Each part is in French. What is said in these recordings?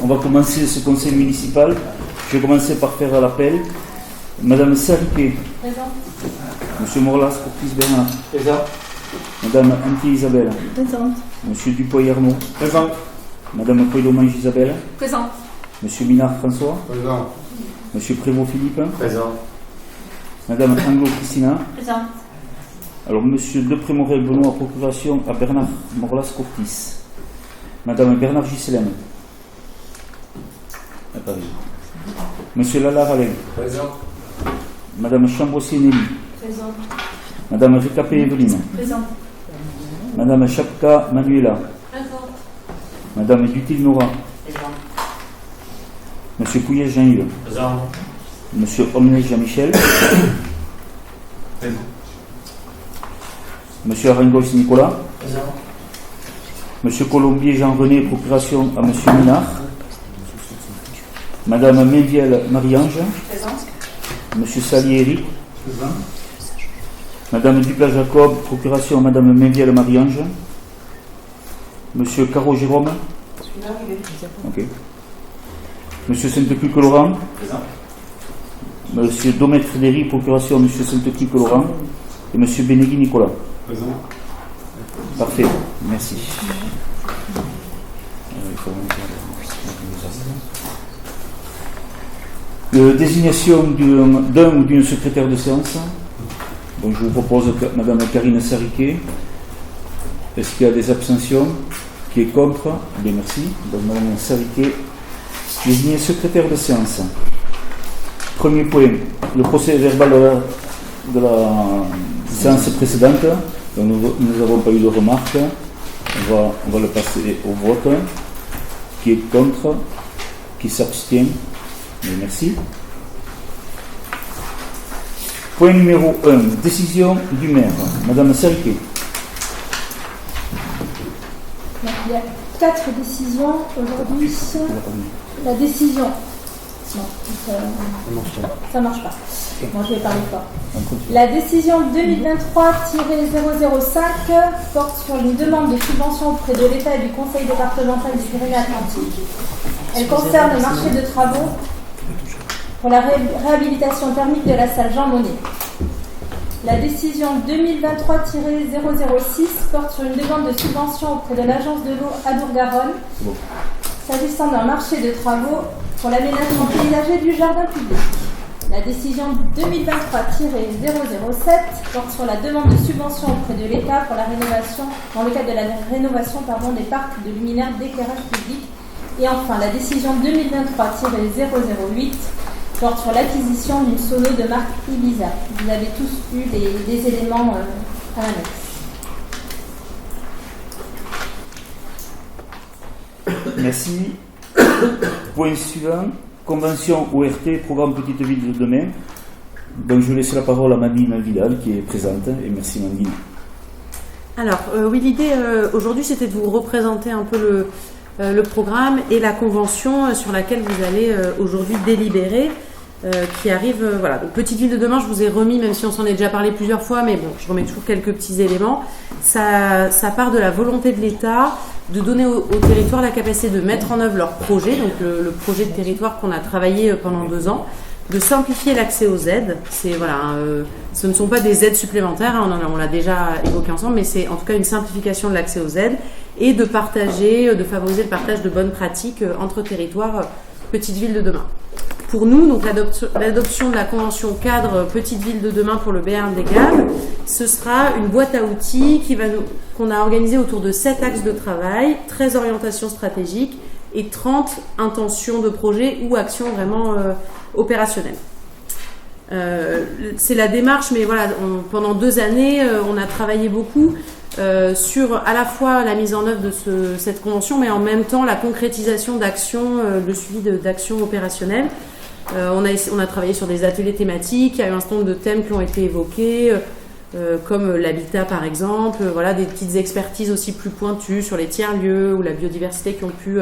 On va commencer ce conseil municipal. Je vais commencer par faire l'appel. Madame Sariquet. Présente. Monsieur Morlas Courtis Bernard. Présent. Madame Anti Isabelle. Présente. Monsieur Dupoy-Arnaud. Présent. Madame Poidomange Isabelle. Présente. Monsieur Minard François. Présent. Monsieur Prévost Philippe. Présent. Madame Anglo Christina. Présente. Alors Monsieur Depré-Morel Benoît, procuration à Bernard Morlas Courtis. Madame Bernard Giselem. Monsieur Lallard Alain. Présent. Madame Chambossier Nelly. Présente. Madame Récapé Evelyne. Présente. Madame Chapka Manuela. Présente. Madame Dutil Nora. Présente. Monsieur Pouillet Jean-Yves. Présent. Monsieur Omnès Jean-Michel. Présent. Monsieur Arengos Nicolas. Présent. Monsieur Colombier Jean-René, procuration à Monsieur Minard. Madame Méviel Marie-Ange. Présente. Monsieur Salieri. Présent. Madame Duplat Jacob, procuration à Madame Méviel Marie-Ange. Monsieur Caro Jérôme. Ok. Monsieur Sainte-Cuque Laurent. Présent. Monsieur Domet Frédéric, procuration à Monsieur Sainte-Cuque Laurent. Et Monsieur Bénégui Nicolas. Présent. Parfait, merci. Désignation d'un ou d'une secrétaire de séance. Donc je vous propose Madame Karine Sariquet. Est-ce qu'il y a des abstentions? Qui est contre? Bien, merci. Donc Madame Sariquet, désignée secrétaire de séance. Premier point, le procès verbal de la séance précédente. Donc nous n'avons pas eu de remarques. On va le passer au vote. Qui est contre? Qui s'abstient? Merci. Point numéro 1. Décision du maire. Madame Sariquet. Il y a 4 décisions aujourd'hui. La décision. Non, ça marche pas. Moi, je vais parler fort. La décision 2023-005 porte sur une demande de subvention auprès de l'État et du Conseil départemental du Pyrénées-Atlantiques. Elle concerne le marché de travaux pour la réhabilitation thermique de la salle Jean Monnet. La décision 2023-006 porte sur une demande de subvention auprès de l'Agence de l'eau Adour-Garonne, s'agissant d'un marché de travaux pour l'aménagement paysager du jardin public. La décision 2023-007 porte sur la demande de subvention auprès de l'État pour la rénovation, dans le cadre de la rénovation des parcs de luminaires d'éclairage public. Et enfin, la décision 2023-008 porte sur l'acquisition d'une sono de marque Ibiza. Vous avez tous eu des éléments à l'annexe. Merci. Point suivant. Convention ORT, programme Petite Ville de demain. Donc je laisse la parole à Mandine Vidal qui est présente. Et merci Mandine. Alors, oui, l'idée aujourd'hui c'était de vous représenter un peu le programme et la convention sur laquelle vous allez aujourd'hui délibérer, qui arrive, voilà. Donc, Petite Ville de demain, je vous ai remis, même si on s'en est déjà parlé plusieurs fois, mais bon, je remets toujours quelques petits éléments. Ça part de la volonté de l'État de donner au territoire la capacité de mettre en œuvre leur projet, donc le projet de territoire qu'on a travaillé pendant 2 ans, de simplifier l'accès aux aides. C'est, voilà, ce ne sont pas des aides supplémentaires, hein, on l'a déjà évoqué ensemble, mais c'est en tout cas une simplification de l'accès aux aides et de partager, de favoriser le partage de bonnes pratiques entre territoires Petite Ville de demain. Pour nous, donc l'adoption de la convention cadre Petite Ville de demain pour le Béarn des Gaves, ce sera une boîte à outils qu'on a organisée autour de 7 axes de travail, 13 orientations stratégiques et 30 intentions de projet ou actions vraiment opérationnelles. C'est la démarche, mais voilà, pendant 2 années, on a travaillé beaucoup sur à la fois la mise en œuvre de cette convention, mais en même temps la concrétisation d'actions, le suivi d'actions opérationnelles. On a travaillé sur des ateliers thématiques, il y a eu un certain nombre de thèmes qui ont été évoqués, comme l'habitat par exemple, voilà, des petites expertises aussi plus pointues sur les tiers-lieux ou la biodiversité qui ont pu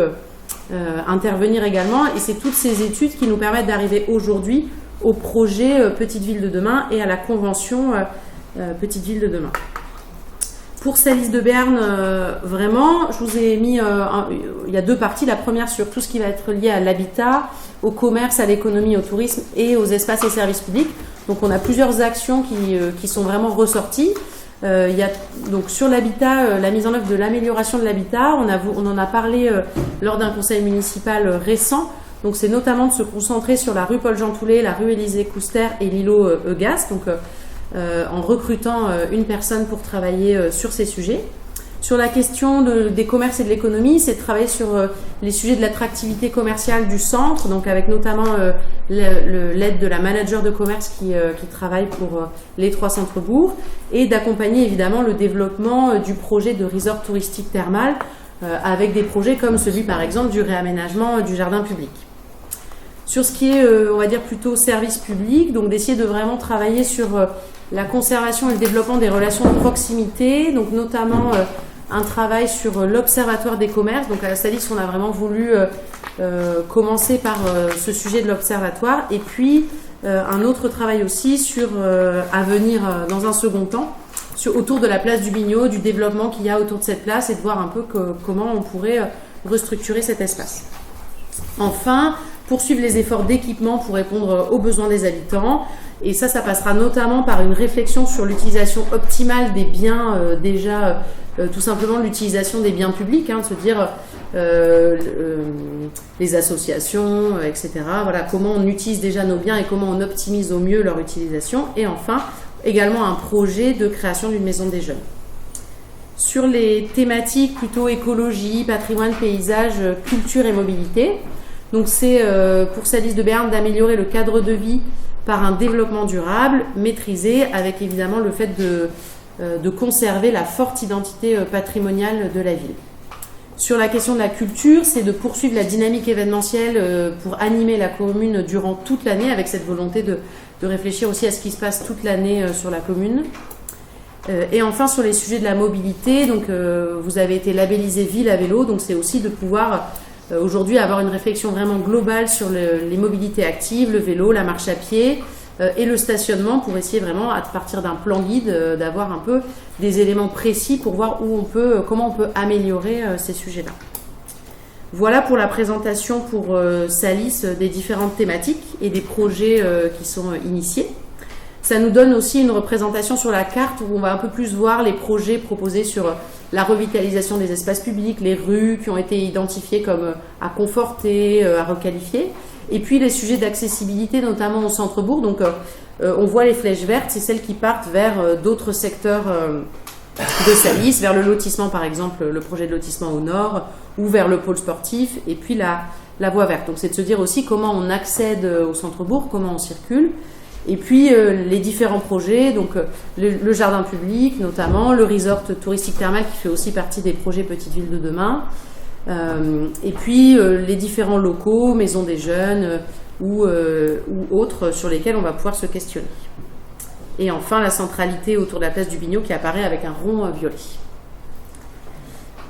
intervenir également. Et c'est toutes ces études qui nous permettent d'arriver aujourd'hui au projet Petite Ville de demain et à la convention Petite Ville de demain. Pour Salis de Berne, vraiment, je vous ai mis, il y a deux parties. La première sur tout ce qui va être lié à l'habitat, au commerce, à l'économie, au tourisme et aux espaces et services publics. Donc on a plusieurs actions qui sont vraiment ressorties. Il y a donc sur l'habitat, la mise en œuvre de l'amélioration de l'habitat. On en a parlé lors d'un conseil municipal récent. Donc c'est notamment de se concentrer sur la rue Paul-Jean Toulet, la rue Élysée-Couster et l'îlot Eugas, donc en recrutant une personne pour travailler sur ces sujets. Sur la question des commerces et de l'économie, c'est de travailler sur les sujets de l'attractivité commerciale du centre, donc avec notamment l'aide de la manager de commerce qui travaille pour les 3 centres-bourgs, et d'accompagner évidemment le développement du projet de resort touristique thermal, avec des projets comme celui par exemple du réaménagement du jardin public. Sur ce qui est, on va dire, plutôt service public, donc d'essayer de vraiment travailler sur la conservation et le développement des relations de proximité, donc notamment un travail sur l'observatoire des commerces. Donc à la Salis, on a vraiment voulu commencer par ce sujet de l'observatoire, et puis un autre travail aussi à venir dans un second temps, autour de la place du Bignot, du développement qu'il y a autour de cette place, et de voir un peu comment on pourrait restructurer cet espace. Enfin, poursuivre les efforts d'équipement pour répondre aux besoins des habitants. Et ça passera notamment par une réflexion sur l'utilisation optimale des biens, tout simplement l'utilisation des biens publics, de se dire les associations, etc. Voilà, comment on utilise déjà nos biens et comment on optimise au mieux leur utilisation. Et enfin, également un projet de création d'une maison des jeunes. Sur les thématiques plutôt écologie, patrimoine, paysage, culture et mobilité, donc c'est pour Salis de Berne d'améliorer le cadre de vie par un développement durable, maîtrisé, avec évidemment le fait de conserver la forte identité patrimoniale de la ville. Sur la question de la culture, c'est de poursuivre la dynamique événementielle pour animer la commune durant toute l'année, avec cette volonté de réfléchir aussi à ce qui se passe toute l'année sur la commune. Et enfin, sur les sujets de la mobilité, donc vous avez été labellisé Ville à vélo, donc c'est aussi de pouvoir aujourd'hui avoir une réflexion vraiment globale sur les mobilités actives, le vélo, la marche à pied et le stationnement, pour essayer vraiment, à partir d'un plan guide, d'avoir un peu des éléments précis pour voir comment on peut améliorer ces sujets-là. Voilà pour la présentation pour Salis des différentes thématiques et des projets qui sont initiés. Ça nous donne aussi une représentation sur la carte où on va un peu plus voir les projets proposés sur la revitalisation des espaces publics, les rues qui ont été identifiées comme à conforter, à requalifier, et puis les sujets d'accessibilité, notamment au centre-bourg. Donc on voit les flèches vertes, c'est celles qui partent vers d'autres secteurs de Salis, vers le lotissement par exemple, le projet de lotissement au nord, ou vers le pôle sportif, et puis la voie verte. Donc c'est de se dire aussi comment on accède au centre-bourg, comment on circule. Et puis les différents projets, donc le jardin public notamment, le resort touristique thermal qui fait aussi partie des projets Petites Villes de demain, et puis les différents locaux, maisons des jeunes ou autres sur lesquels on va pouvoir se questionner. Et enfin la centralité autour de la place du Bignot qui apparaît avec un rond violet.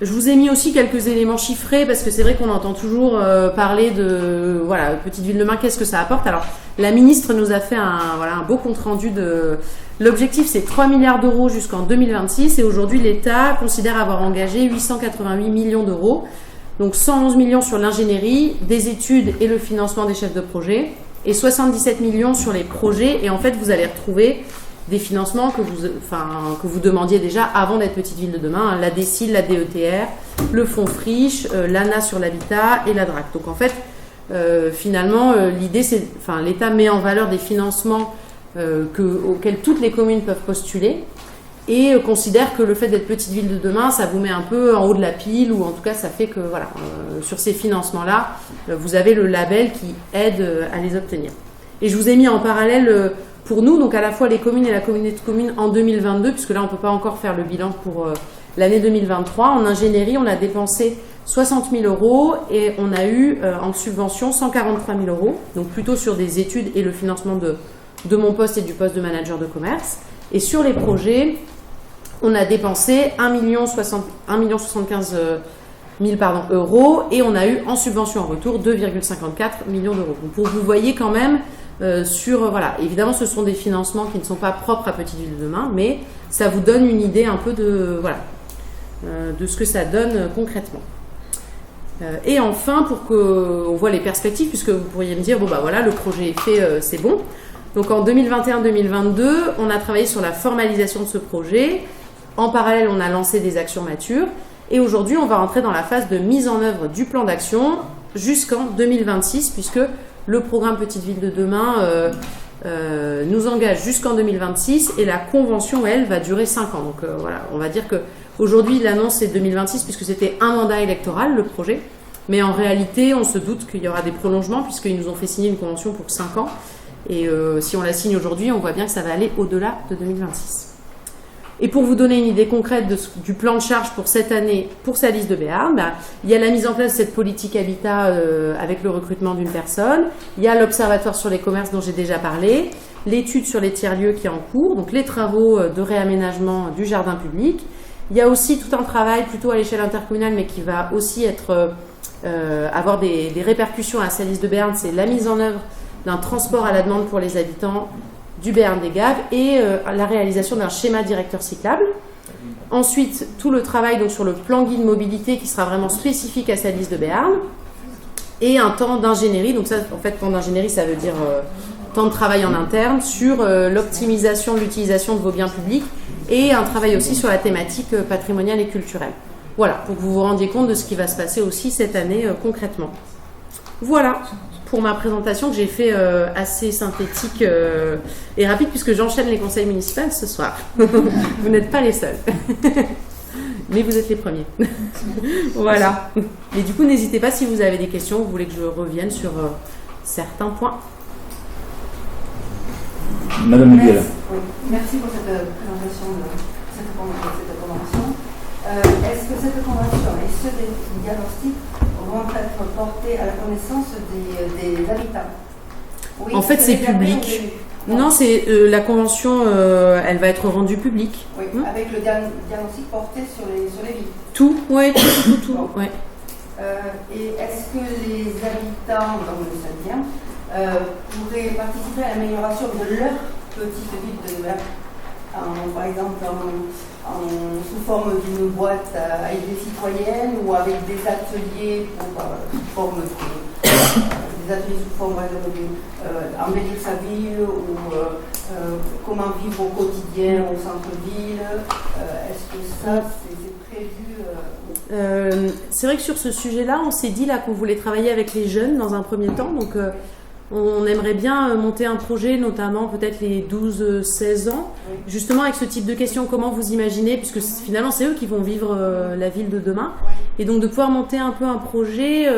Je vous ai mis aussi quelques éléments chiffrés parce que c'est vrai qu'on entend toujours parler de Petite Ville de demain, qu'est-ce que ça apporte. Alors la ministre nous a fait un beau compte-rendu de... L'objectif c'est 3 milliards d'euros jusqu'en 2026 et aujourd'hui l'État considère avoir engagé 888 millions d'euros. Donc 111 millions sur l'ingénierie, des études et le financement des chefs de projet et 77 millions sur les projets. Et en fait vous allez retrouver des financements que vous demandiez déjà avant d'être Petite Ville de demain, la DECIL, la DETR, le fonds Friche, l'ANA sur l'habitat et la DRAC. Donc en fait, finalement, l'idée c'est, l'État met en valeur des financements auxquels toutes les communes peuvent postuler et considère que le fait d'être Petite Ville de demain, ça vous met un peu en haut de la pile, ou en tout cas ça fait que sur ces financements-là, vous avez le label qui aide à les obtenir. Et je vous ai mis en parallèle pour nous, donc à la fois les communes et la communauté de communes en 2022, puisque là on ne peut pas encore faire le bilan pour l'année 2023. En ingénierie, on a dépensé 60 000 euros et on a eu en subvention 143 000 euros, donc plutôt sur des études et le financement de mon poste et du poste de manager de commerce. Et sur les projets, on a dépensé 1 75 000 euros et on a eu en subvention en retour 2,54 millions d'euros. Donc pour que vous voyez quand même évidemment ce sont des financements qui ne sont pas propres à Petite Ville de demain, mais ça vous donne une idée un peu de de ce que ça donne concrètement. Et enfin, pour qu'on voit les perspectives, puisque vous pourriez me dire, bon bah voilà, le projet est fait, c'est bon. Donc en 2021-2022, on a travaillé sur la formalisation de ce projet. En parallèle, on a lancé des actions matures. Et aujourd'hui, on va rentrer dans la phase de mise en œuvre du plan d'action jusqu'en 2026, puisque le programme Petite Ville de demain nous engage jusqu'en 2026 et la convention, elle, va durer 5 ans. Donc voilà, on va dire qu'aujourd'hui, l'annonce c'est 2026 puisque c'était un mandat électoral, le projet. Mais en réalité, on se doute qu'il y aura des prolongements puisqu'ils nous ont fait signer une convention pour 5 ans. Et si on la signe aujourd'hui, on voit bien que ça va aller au-delà de 2026. Et pour vous donner une idée concrète du plan de charge pour cette année, pour sa liste de Béarn, il y a la mise en place de cette politique habitat avec le recrutement d'une personne, il y a l'observatoire sur les commerces dont j'ai déjà parlé, l'étude sur les tiers-lieux qui est en cours, donc les travaux de réaménagement du jardin public. Il y a aussi tout un travail plutôt à l'échelle intercommunale, mais qui va aussi avoir des répercussions à sa liste de Béarn, c'est la mise en œuvre d'un transport à la demande pour les habitants du Béarn des Gaves et la réalisation d'un schéma directeur cyclable. Ensuite, tout le travail donc, sur le plan guide mobilité qui sera vraiment spécifique à sa liste de Béarn et un temps d'ingénierie. Donc ça, en fait, temps d'ingénierie, ça veut dire temps de travail en interne sur l'optimisation de l'utilisation de vos biens publics et un travail aussi sur la thématique patrimoniale et culturelle. Voilà, pour que vous vous rendiez compte de ce qui va se passer aussi cette année concrètement. Voilà pour ma présentation que j'ai fait assez synthétique et rapide puisque j'enchaîne les conseils municipaux ce soir. Vous n'êtes pas les seuls. Mais vous êtes les premiers. Voilà. Et du coup, n'hésitez pas si vous avez des questions, vous voulez que je revienne sur certains points. Madame Miguel. Oui. Merci pour cette présentation de cette convention. Est-ce que cette convention et ceux des diagnostics vont être portés à la connaissance des habitants? Oui, en fait, c'est public. Non, c'est la convention, elle va être rendue publique. Oui, avec le diagnostic porté sur les villes. Tout, oui, tout. Bon. Ouais. Et est-ce que les habitants, comme le savent bien, pourraient participer à l'amélioration de leur petite ville de par exemple sous forme d'une boîte à idées citoyennes ou avec des ateliers des ateliers sous forme d'embellir sa ville ou comment vivre au quotidien au centre-ville. Est-ce que ça c'est prévu C'est vrai que sur ce sujet-là, on s'est dit là qu'on voulait travailler avec les jeunes dans un premier temps, donc on aimerait bien monter un projet, notamment peut-être les 12-16 ans, oui. Justement avec ce type de questions, comment vous imaginez, puisque finalement c'est eux qui vont vivre la ville de demain, oui. Et donc de pouvoir monter un peu un projet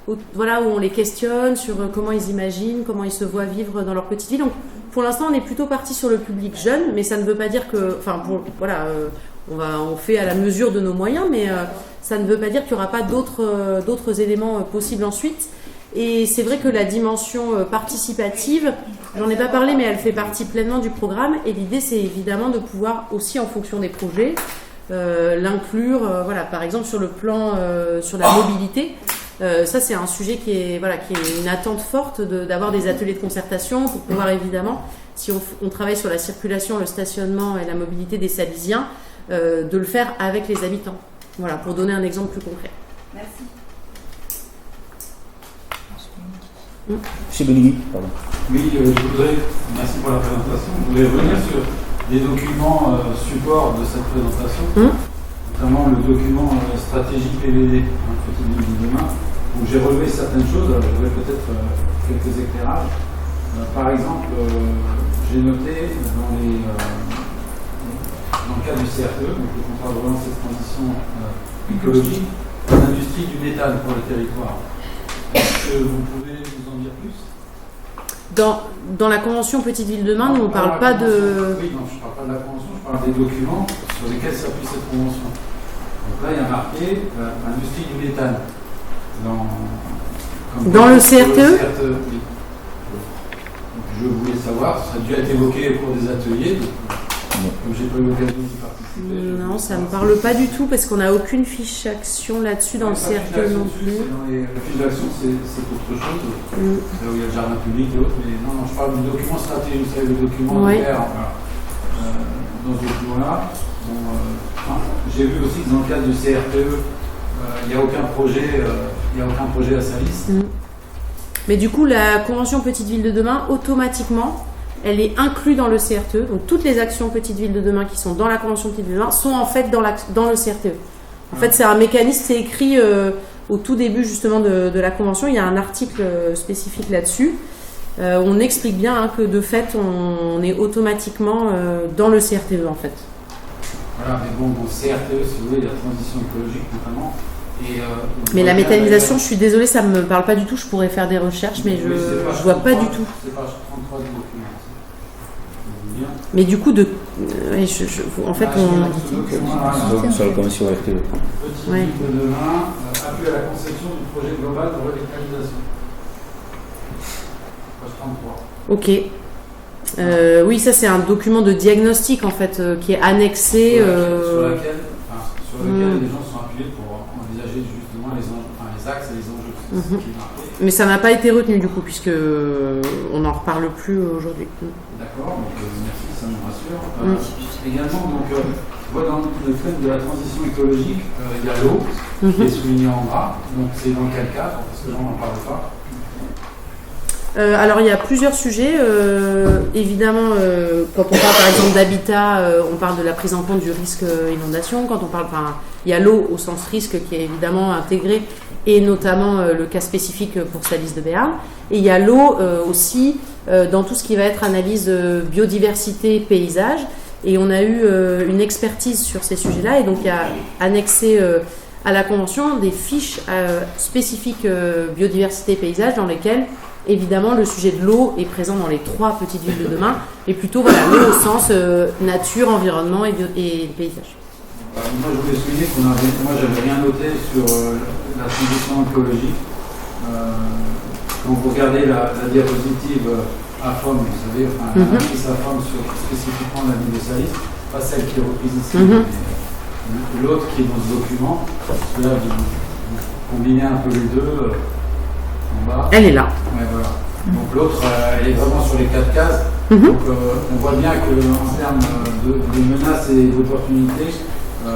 où on les questionne sur comment ils imaginent, comment ils se voient vivre dans leur petite ville. Donc pour l'instant on est plutôt parti sur le public jeune, mais ça ne veut pas dire que, on fait à la mesure de nos moyens, mais ça ne veut pas dire qu'il n'y aura pas d'autres éléments possibles ensuite. Et c'est vrai que la dimension participative, j'en ai pas parlé, mais elle fait partie pleinement du programme. Et l'idée, c'est évidemment de pouvoir aussi, en fonction des projets, l'inclure. Par exemple, sur le plan sur la mobilité, ça c'est un sujet qui est une attente forte d'avoir des ateliers de concertation pour pouvoir évidemment, si on travaille sur la circulation, le stationnement et la mobilité des Salysiens, de le faire avec les habitants. Voilà, pour donner un exemple plus concret. Merci. Monsieur Benigni, pardon. Oui, merci pour la présentation. Je voudrais revenir sur des documents support de cette présentation, notamment le document stratégie PVD, Petite Ville de demain, où j'ai relevé certaines choses. Alors, j'aurais peut-être quelques éclairages. Par exemple, j'ai noté dans le cadre du CRTE, donc le contrat de relance et de transition écologique, l'industrie du méthane pour le territoire. Est-ce que vous pouvez nous en dire plus? Dans la convention Petite Ville de demain, nous on ne parle pas de... Oui, non, je ne parle pas de la convention, je parle des documents sur lesquels s'appuie cette convention. Donc là, il y a marqué industrie du méthane. Dans le CRTE, oui. Donc, je voulais savoir, ça a dû être évoqué au cours des ateliers, comme j'ai pas eu l'occasion d'y participer. Non, ça ne me parle pas du tout parce qu'on n'a aucune fiche action là-dessus dans le CRTE non plus. La fiche d'action, c'est autre chose. Là où il y a le jardin public et autres, mais non, je parle du document stratégique, vous savez, le document vert. Dans ce document-là, j'ai vu aussi que dans le cadre du CRTE, il n'y a aucun projet à Salis. Mais du coup, la convention Petite Ville de demain, automatiquement, elle est inclue dans le CRTE. Donc toutes les actions Petite Ville de demain qui sont dans la convention Petite Ville de demain sont en fait dans le CRTE. En fait, c'est un mécanisme, c'est écrit au tout début justement de la convention. Il y a un article spécifique là-dessus. On explique bien que de fait, on est automatiquement dans le CRTE en fait. Voilà, mais bon, CRTE, si vous voulez, la transition écologique notamment. Mais la méthanisation, je suis désolée, ça ne me parle pas du tout. Je pourrais faire des recherches, mais je ne vois pas du tout. C'est page 33 du document. Mais du coup, en fait, sur la commission RTE. Petite Ville de demain, appui à la conception du projet global de revitalisation. Page 33. Ok. Oui, ça c'est un document de diagnostic en fait qui est annexé. Sur lequel les gens sont appuyés pour envisager justement les axes et les enjeux. Mais ça n'a pas été retenu du coup puisque on n'en reparle plus aujourd'hui. D'accord, donc merci, ça nous rassure. Également, donc, je vois dans le thème de la transition écologique, il y a l'eau qui est soulignée en bas. Donc c'est dans quel cadre? Parce que là on n'en parle pas. Alors il y a plusieurs sujets. Évidemment, quand on parle par exemple d'habitat, on parle de la prise en compte du risque inondation. Quand on parle, il y a l'eau au sens risque qui est évidemment intégré, et notamment le cas spécifique pour Salis de Béarn. Et il y a l'eau aussi dans tout ce qui va être analyse biodiversité, paysage. Et on a eu une expertise sur ces sujets-là, et donc il y a annexé à la convention des fiches spécifiques biodiversité, paysage, dans lesquelles évidemment, le sujet de l'eau est présent dans les 3 petites villes de demain, mais plutôt l'eau au sens nature, environnement et paysage. Moi, je voulais souligner moi, j'avais rien noté sur la transition écologique. Quand vous regardez la diapositive AFOM, vous savez, l'analyse AFOM sur spécifiquement la ville de Salis, pas celle qui est reprise ici, mais l'autre qui est dans ce document, parce que là, vous combinez un peu les deux. Elle est là. Ouais, voilà. Donc l'autre, elle est vraiment sur les 4 cases. Donc on voit bien qu'en termes de menaces et d'opportunités, il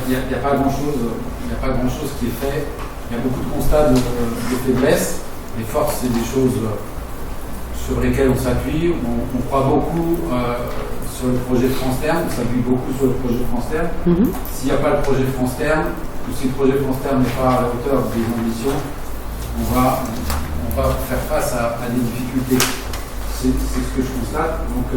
n'y a pas grand-chose qui est fait. Il y a beaucoup de constats de faiblesse. Les forces, c'est des choses sur lesquelles on s'appuie. On croit beaucoup sur le projet France Terre. On s'appuie beaucoup sur le projet France Terre. S'il n'y a pas le projet France Terre, ou si le projet France Terre n'est pas à la hauteur des ambitions, on va faire face à des difficultés. C'est ce que je constate. Donc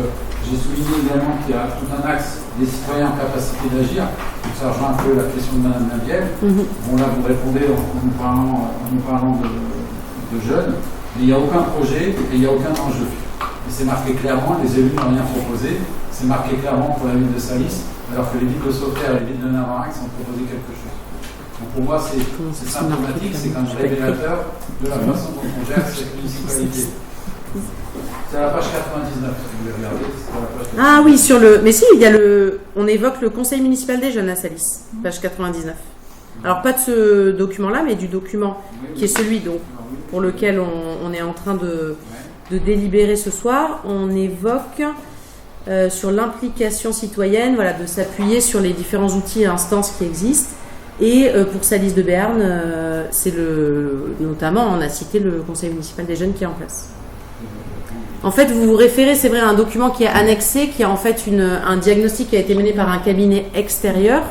j'ai souligné également qu'il y a tout un axe des citoyens en capacité d'agir. Donc ça rejoint un peu la question de Mme Lavielle. Bon là vous répondez en nous parlant de jeunes, mais il n'y a aucun projet et il n'y a aucun enjeu. Et c'est marqué clairement, les élus n'ont rien proposé, c'est marqué clairement pour la ville de Salis, alors que les villes de Sauveterre et les villes de Navarrax ont proposé quelque chose. Donc pour moi, c'est symptomatique, c'est un révélateur de la façon dont on gère cette municipalité. C'est à la page 99, si vous voulez regarder. Ah oui, mais si, on évoque le conseil municipal des jeunes à Salis, page 99. Alors pas de ce document-là, mais du document qui est celui pour lequel on est en train de délibérer ce soir. On évoque sur l'implication citoyenne, de s'appuyer sur les différents outils et instances qui existent. Et pour Salis de Béarn, notamment, on a cité le conseil municipal des jeunes qui est en place. En fait, vous vous référez, c'est vrai, à un document qui est annexé, qui est en fait un diagnostic qui a été mené par un cabinet extérieur,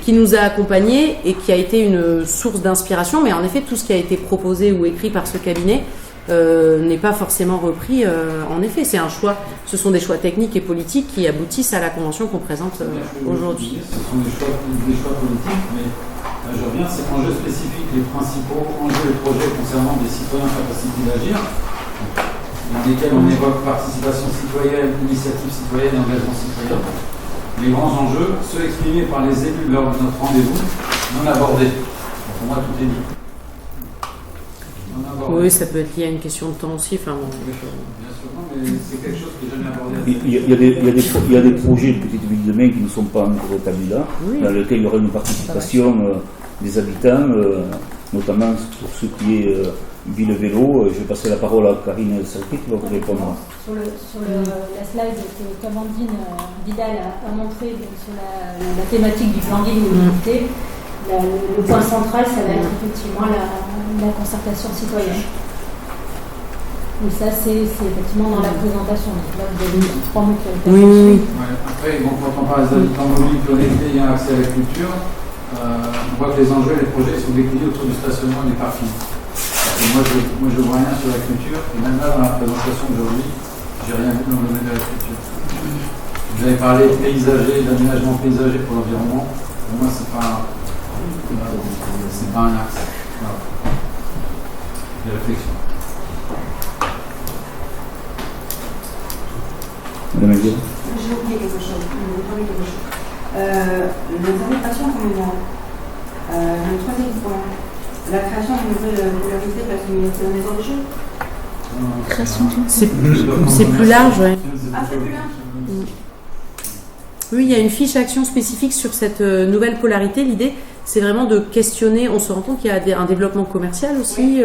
qui nous a accompagnés et qui a été une source d'inspiration. Mais en effet, tout ce qui a été proposé ou écrit par ce cabinet n'est pas forcément repris. En effet, c'est un choix. Ce sont des choix techniques et politiques qui aboutissent à la convention qu'on présente aujourd'hui. Ce sont des choix politiques, mais je reviens, c'est enjeux spécifiques, les principaux enjeux et projets concernant des citoyens en capacité d'agir, dans lesquels on évoque participation citoyenne, initiative citoyenne et engagement citoyen. Les grands enjeux, ceux exprimés par les élus lors de notre rendez-vous, non abordés. Donc, pour moi, tout est dit. Oui, ça peut être lié à une question de temps aussi. Bien sûr, non, mais c'est quelque chose qui n'est jamais abordé. Il y a des projets de petites villes de demain qui ne sont pas encore établis là, dans lesquels il y aura une participation des habitants, notamment pour ce qui est Ville Vélo. Je vais passer la parole à Karine Sarki qui va vous répondre. Sur la slide qu'Amandine Vidal a montré sur la thématique du plan ville mobilité, le point central, ça va être effectivement la concertation citoyenne. Mais ça, c'est effectivement dans la présentation. Donc là, vous avez 3 mots qui ont été Oui. Ouais, après, bon, quand on parle des habitants mobiles connectés et un accès à la culture, on voit que les enjeux et les projets sont déclinés autour du stationnement et des parkings. Moi, je vois rien sur la culture, et même là, dans la présentation d'aujourd'hui, j'ai rien vu dans le domaine de la culture. Vous avez parlé de paysager, d'aménagement paysager pour l'environnement. Pour moi, c'est pas un axe. Voilà. Des réflexions. Madame Aguirre. J'ai oublié quelque chose. Les orientations communales. Le troisième point. La création d'une nouvelle polarité de la communauté de maison de jeu. C'est plus large, oui. Ah, c'est plus large. Oui, il y a une fiche action spécifique sur cette nouvelle polarité. L'idée, c'est vraiment de questionner. On se rend compte qu'il y a un développement commercial aussi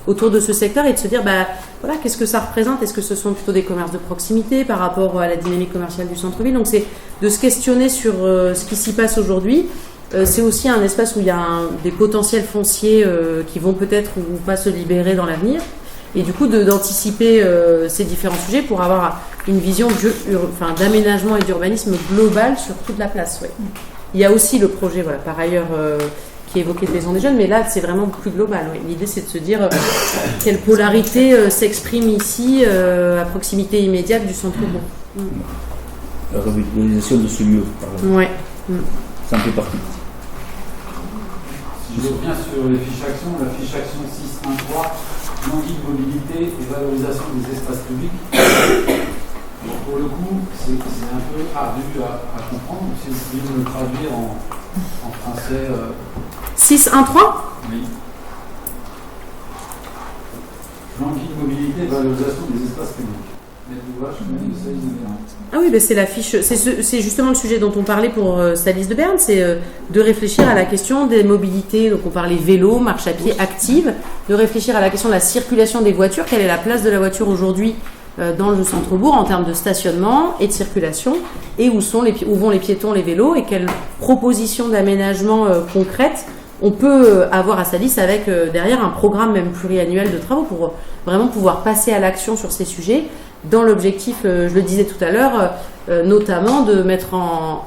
autour de ce secteur et de se dire, voilà, qu'est-ce que ça représente? Est-ce que ce sont plutôt des commerces de proximité par rapport à la dynamique commerciale du centre-ville? Donc, c'est de se questionner sur ce qui s'y passe aujourd'hui. C'est aussi un espace où il y a des potentiels fonciers qui vont peut-être ou pas se libérer dans l'avenir. Et du coup, d'anticiper ces différents sujets pour avoir une vision d'aménagement et d'urbanisme global sur toute la place. Ouais. Il y a aussi le projet, par ailleurs, qui évoquait de maison des jeunes, mais là, c'est vraiment plus global. Ouais. L'idée, c'est de se dire quelle polarité s'exprime ici à proximité immédiate du centre-bourg. La revitalisation de ce lieu, par exemple. Ouais. Ça en fait partie. Si je reviens sur les fiches actions, la fiche action 6.1.3, non-guide mobilité et valorisation des espaces publics. Donc pour le coup, c'est un peu ardu à comprendre. Si vous pouvez me le traduire en français. 6.1.3 Oui. Non-guide mobilité et valorisation des espaces publics. Ah oui, c'est la fiche. C'est justement le sujet dont on parlait pour Salis de Berne, c'est de réfléchir à la question des mobilités. Donc on parlait vélo, marche à pied active, de réfléchir à la question de la circulation des voitures. Quelle est la place de la voiture aujourd'hui dans le centre-bourg en termes de stationnement et de circulation, et où vont les piétons, les vélos, et quelles propositions d'aménagement concrètes on peut avoir à Salis avec derrière un programme même pluriannuel de travaux pour vraiment pouvoir passer à l'action sur ces sujets, dans l'objectif, je le disais tout à l'heure, notamment de mettre en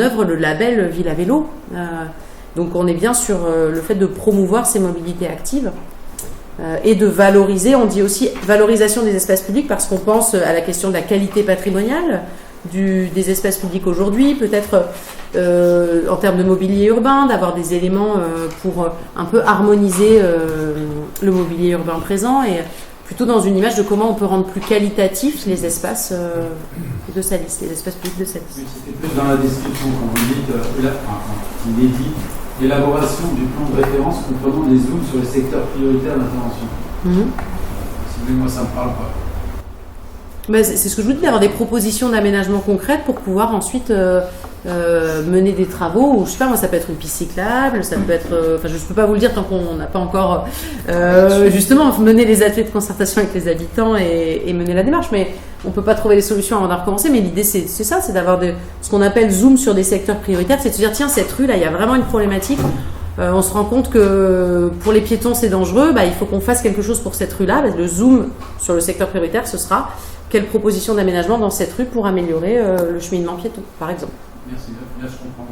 œuvre le label Ville à vélo. Donc on est bien sur le fait de promouvoir ces mobilités actives et de valoriser, on dit aussi valorisation des espaces publics parce qu'on pense à la question de la qualité patrimoniale des espaces publics aujourd'hui, peut-être en termes de mobilier urbain, d'avoir des éléments pour un peu harmoniser le mobilier urbain présent et plutôt dans une image de comment on peut rendre plus qualitatifs les espaces de Salis, les espaces publics de Salis. Oui, c'était plus dans la description quand vous dites, il est dit, élaboration du plan de référence comprenant des zooms sur les secteurs prioritaires d'intervention. Si vous voulez, moi ça ne me parle pas. C'est ce que je vous dis, d'avoir des propositions d'aménagement concrètes pour pouvoir ensuite mener des travaux, ou je sais pas, moi ça peut être une piste cyclable, ça peut être, je ne peux pas vous le dire tant qu'on n'a pas encore justement mené les ateliers de concertation avec les habitants et mener la démarche, mais on ne peut pas trouver les solutions avant de recommencer, mais l'idée c'est ça, c'est d'avoir ce qu'on appelle zoom sur des secteurs prioritaires, c'est de se dire tiens, cette rue là, il y a vraiment une problématique. On se rend compte que pour les piétons c'est dangereux, il faut qu'on fasse quelque chose pour cette rue là. Le zoom sur le secteur prioritaire, ce sera quelle proposition d'aménagement dans cette rue pour améliorer le cheminement piéton, par exemple. Merci, là je comprends.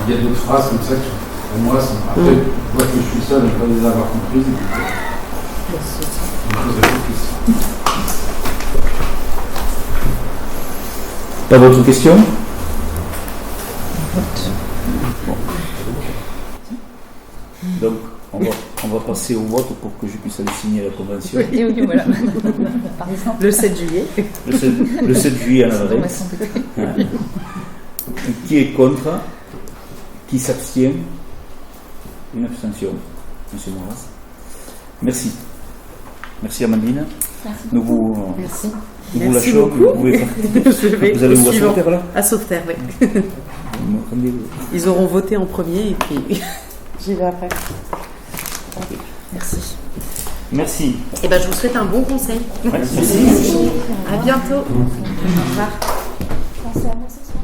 Il y a d'autres phrases comme ça qui, pour moi, sont après, je vois que je suis seul à ne pas les avoir comprises. Pas d'autres questions? Donc, on va passer au vote pour que je puisse aller signer la convention. Oui, voilà. Par exemple. Le 7 juillet. Le 7 juillet à la adresse. Qui est contre? Qui s'abstient? Une abstention. Monsieur Moras. Merci. Merci Amandine. Merci. Nous vous Merci lâchons. beaucoup. Vous allez où à Sauveterre là? À Sauveterre, oui. Ils auront voté en premier et puis j'y vais après. Merci. Merci. Et ben, je vous souhaite un bon conseil. Ouais, merci. À bientôt. Au revoir. Pensez à moi ce soir.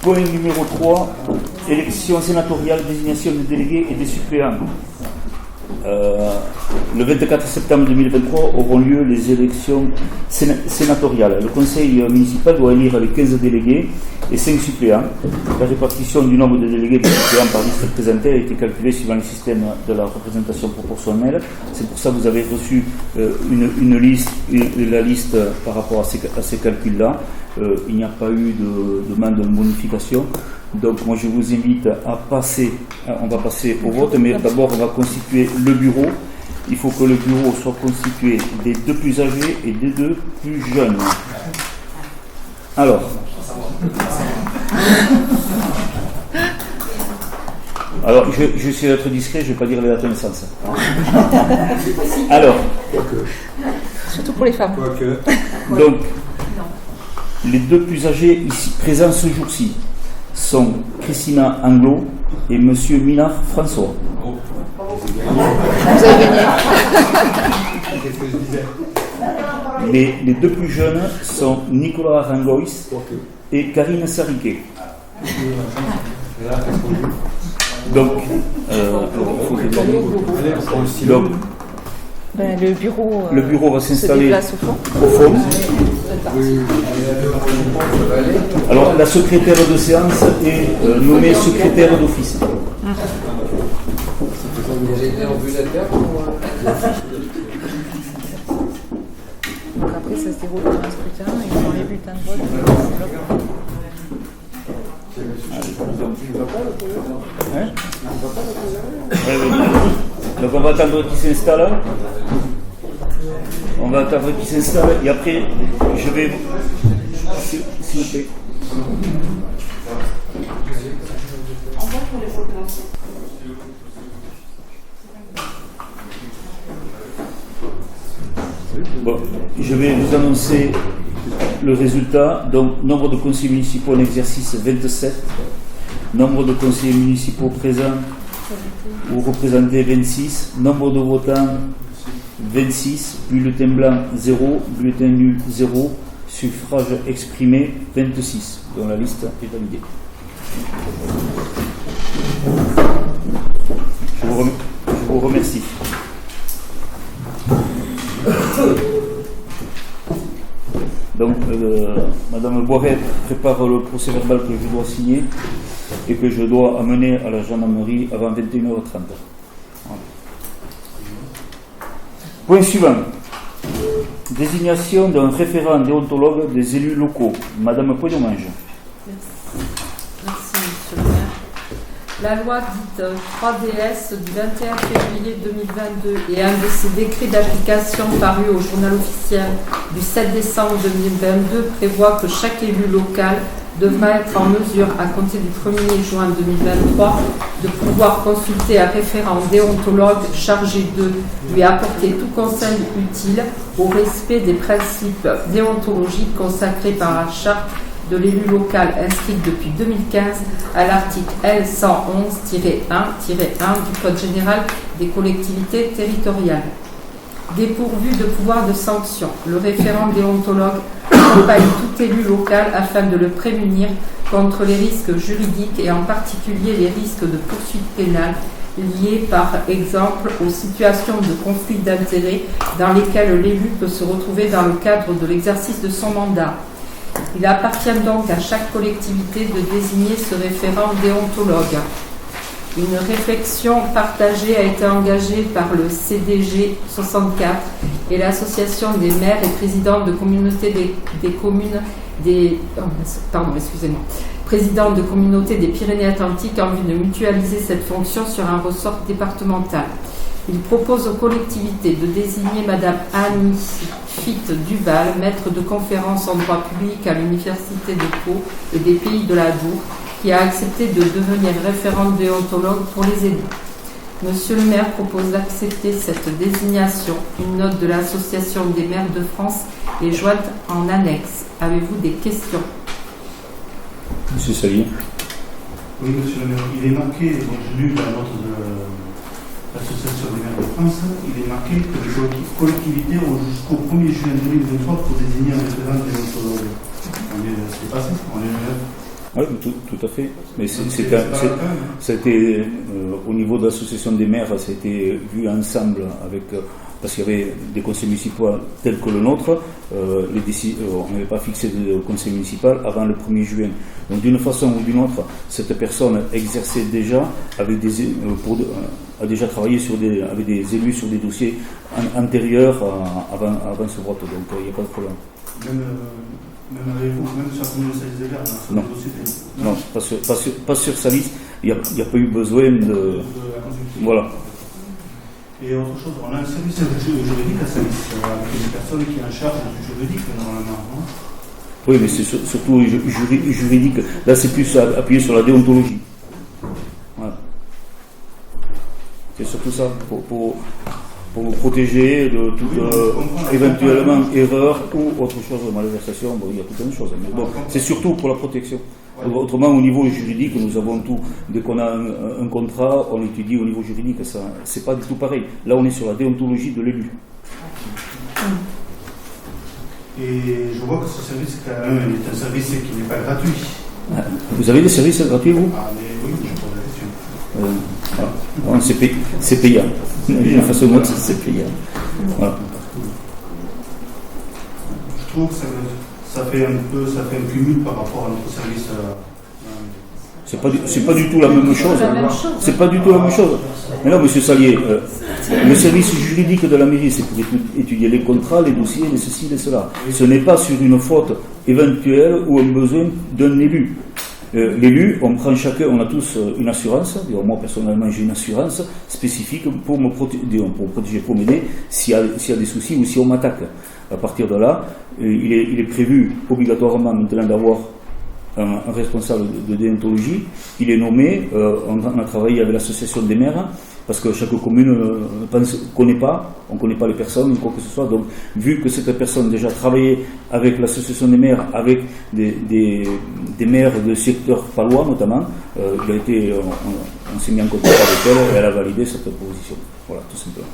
Point numéro 3, élection sénatoriale, désignation des délégués et des suppléants. Le 24 septembre 2023 auront lieu les élections sénatoriales. Le conseil municipal doit élire les 15 délégués et 5 suppléants. La répartition du nombre de délégués et de suppléants par liste présentée a été calculée suivant le système de la représentation proportionnelle. C'est pour ça que vous avez reçu une liste, la liste par rapport à ces calculs-là. Il n'y a pas eu de demande de modification. Donc moi je vous invite à passer, on va passer au vote, mais d'abord on va constituer le bureau. Il faut que le bureau soit constitué des 2 plus âgés et des 2 plus jeunes. Alors, je suis d'être discret, je ne vais pas dire les dates de naissance. Alors, Surtout pour les femmes. donc, les 2 plus âgés ici présents ce jour-ci sont Christina Anglo et Monsieur Minard François. Vous avez gagné. Les 2 plus jeunes sont Nicolas Arangois et Karine Sariquet. Donc, le bureau va se s'installer déplace au fond. au fond. Alors, la secrétaire de séance est nommée secrétaire d'office. Donc après, ça se déroule comme un scrutin et dans les bulletins de vote. Hein? Ouais, oui. Donc on va attendre qu'il s'installe. On va attendre qu'il s'installe et après je vais. S'il vous plaît. Bon, je vais vous annoncer le résultat. Donc, nombre de conseillers municipaux en exercice 27, nombre de conseillers municipaux présents ou représentés 26, nombre de votants 26, bulletin blanc 0, bulletin nul 0, suffrage exprimé 26. Donc la liste est validée. Je vous remercie. Donc, Madame Boiret prépare le procès verbal que je dois signer et que je dois amener à la gendarmerie avant 21h30. Voilà. Point suivant. Désignation d'un référent déontologue des élus locaux. Madame Poyomange. Merci, Monsieur le maire. La loi dite 3DS du 21 février 2022 et un de ses décrets d'application parus au journal officiel du 7 décembre 2022 prévoit que chaque élu local devra être en mesure, à compter du 1er juin 2023, de pouvoir consulter un référent déontologue chargé de lui apporter tout conseil utile au respect des principes déontologiques consacrés par la charte de l'élu local inscrite depuis 2015 à l'article L111-1-1 du Code général des collectivités territoriales. Dépourvu de pouvoir de sanction, le référent déontologue accompagne tout élu local afin de le prémunir contre les risques juridiques et en particulier les risques de poursuites pénales liés par exemple aux situations de conflit d'intérêts dans lesquelles l'élu peut se retrouver dans le cadre de l'exercice de son mandat. Il appartient donc à chaque collectivité de désigner ce référent déontologue. Une réflexion partagée a été engagée par le CDG 64 et l'Association des maires et présidents de communautés présidents de communautés des Pyrénées-Atlantiques en vue de mutualiser cette fonction sur un ressort départemental. Il propose aux collectivités de désigner Madame Annie Fitte Duval, maître de conférence en droit public à l'Université de Pau et des Pays de la Dour, qui a accepté de devenir référente déontologue pour les élus. Monsieur le maire propose d'accepter cette désignation. Une note de l'Association des maires de France est jointe en annexe. Avez-vous des questions? Monsieur Salier. Oui, monsieur le maire. Il est marqué, donc j'ai lu la note l'Association des maires de France, il est marqué que les collectivités ont jusqu'au 1er juin 2023 pour désigner un référent déontologue. C'est pas ça, on est Oui, tout à fait. Mais ça a été, au niveau de l'association des maires, ça a été vu ensemble avec, parce qu'il y avait des conseils municipaux tels que le nôtre, on n'avait pas fixé de conseil municipal avant le 1er juin. Donc d'une façon ou d'une autre, cette personne exerçait déjà, a déjà travaillé avec des élus sur des dossiers antérieurs avant ce vote. Donc il n'y a pas de problème. Même avec vous, même sur la commune de Salis-des-Verts, sur non. le dossier de... Non, pas sur Salis, il n'y a pas eu besoin de... Voilà. Et autre chose, on a un service juridique à Salis, avec une personne qui est en charge du juridique, normalement. Non? Oui, mais c'est surtout juridique. Là, c'est plus appuyé sur la déontologie. Voilà. C'est surtout ça, pour vous protéger de toute éventuellement erreur ou autre chose de malversation. Bon, il y a toutes les choses. Mais bon, c'est surtout pour la protection. Autrement, au niveau juridique, nous avons tout. Dès qu'on a un contrat, on étudie au niveau juridique. Ça, c'est pas du tout pareil. Là, on est sur la déontologie de l'élu. Et je vois que ce service, quand même, est un service qui n'est pas gratuit. Vous avez des services gratuits, vous? Ah, mais oui, je pose la question. Voilà. C'est payant. D'une façon ou d'une autre, c'est payant. Voilà. Je trouve que ça fait un cumul par rapport à notre service. C'est pas du tout la même chose. C'est pas du tout la même chose. Mais là, monsieur Salier, le service juridique de la mairie, c'est pour étudier les contrats, les dossiers, les ceci, les cela. Ce n'est pas sur une faute éventuelle ou un besoin d'un élu. L'élu, on a tous une assurance. Moi, personnellement, j'ai une assurance spécifique pour me protéger, pour m'aider s'il y a des soucis ou si on m'attaque. À partir de là, il est prévu obligatoirement maintenant d'avoir un responsable de déontologie. Il est nommé, on a travaillé avec l'association des maires, parce que chaque commune ne connaît pas les personnes, quoi que ce soit. Donc, vu que cette personne déjà travaillait avec l'association des maires, avec des maires de secteur palois notamment, on s'est mis en contact avec elle et elle a validé cette proposition. Voilà, tout simplement.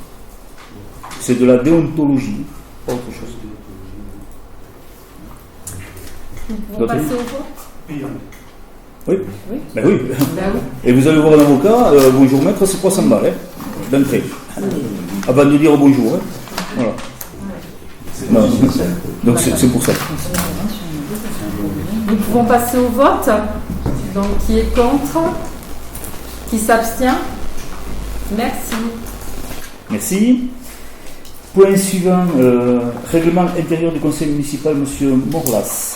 C'est de la déontologie, pas autre chose. Nous pouvons passer au vote. Oui. Oui. Ben oui. Et vous allez voir un avocat, bonjour maître, c'est 300 balles, d'entrée. Avant de dire bonjour. Voilà. Non. Donc c'est pour ça. Nous pouvons passer au vote. Donc qui est contre? Qui s'abstient? Merci. Merci. Point suivant, règlement intérieur du conseil municipal, monsieur Morlas.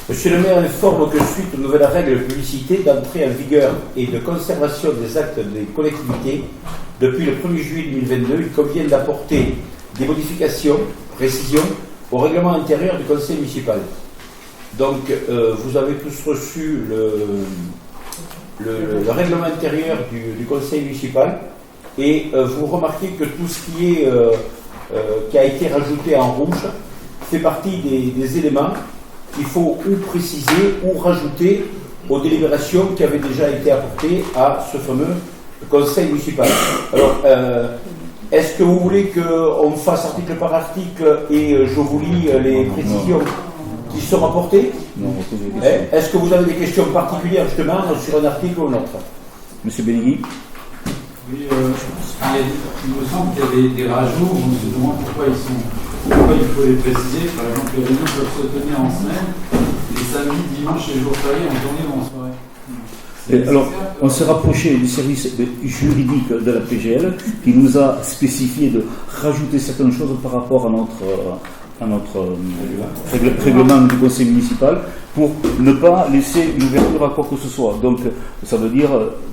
Monsieur le maire informe que suite aux nouvelles règles de publicité d'entrée en vigueur et de conservation des actes des collectivités, depuis le 1er juillet 2022, il convient d'apporter des modifications, précisions, au règlement intérieur du conseil municipal. Donc, vous avez tous reçu le règlement intérieur du conseil municipal et vous remarquez que tout ce qui a été rajouté en rouge fait partie des éléments qu'il faut ou préciser ou rajouter aux délibérations qui avaient déjà été apportées à ce fameux conseil municipal. Alors, est-ce que vous voulez qu'on fasse article par article et je vous lis les précisions qui sont apportées? Non, on pose des questions. Est-ce que vous avez des questions particulières justement sur un article ou un autre? Monsieur Benigui. Oui, il me semble qu'il y a des rajouts, on se demande pourquoi il faut les préciser. Par exemple, les réunions peuvent se tenir en semaine, les samedis, dimanches et jours fériés, en journée ou en soirée. Alors, on s'est rapproché du service juridique de la PGL qui nous a spécifié de rajouter certaines choses par rapport à notre règlement du conseil municipal pour ne pas laisser une ouverture à quoi que ce soit. Donc, ça veut dire,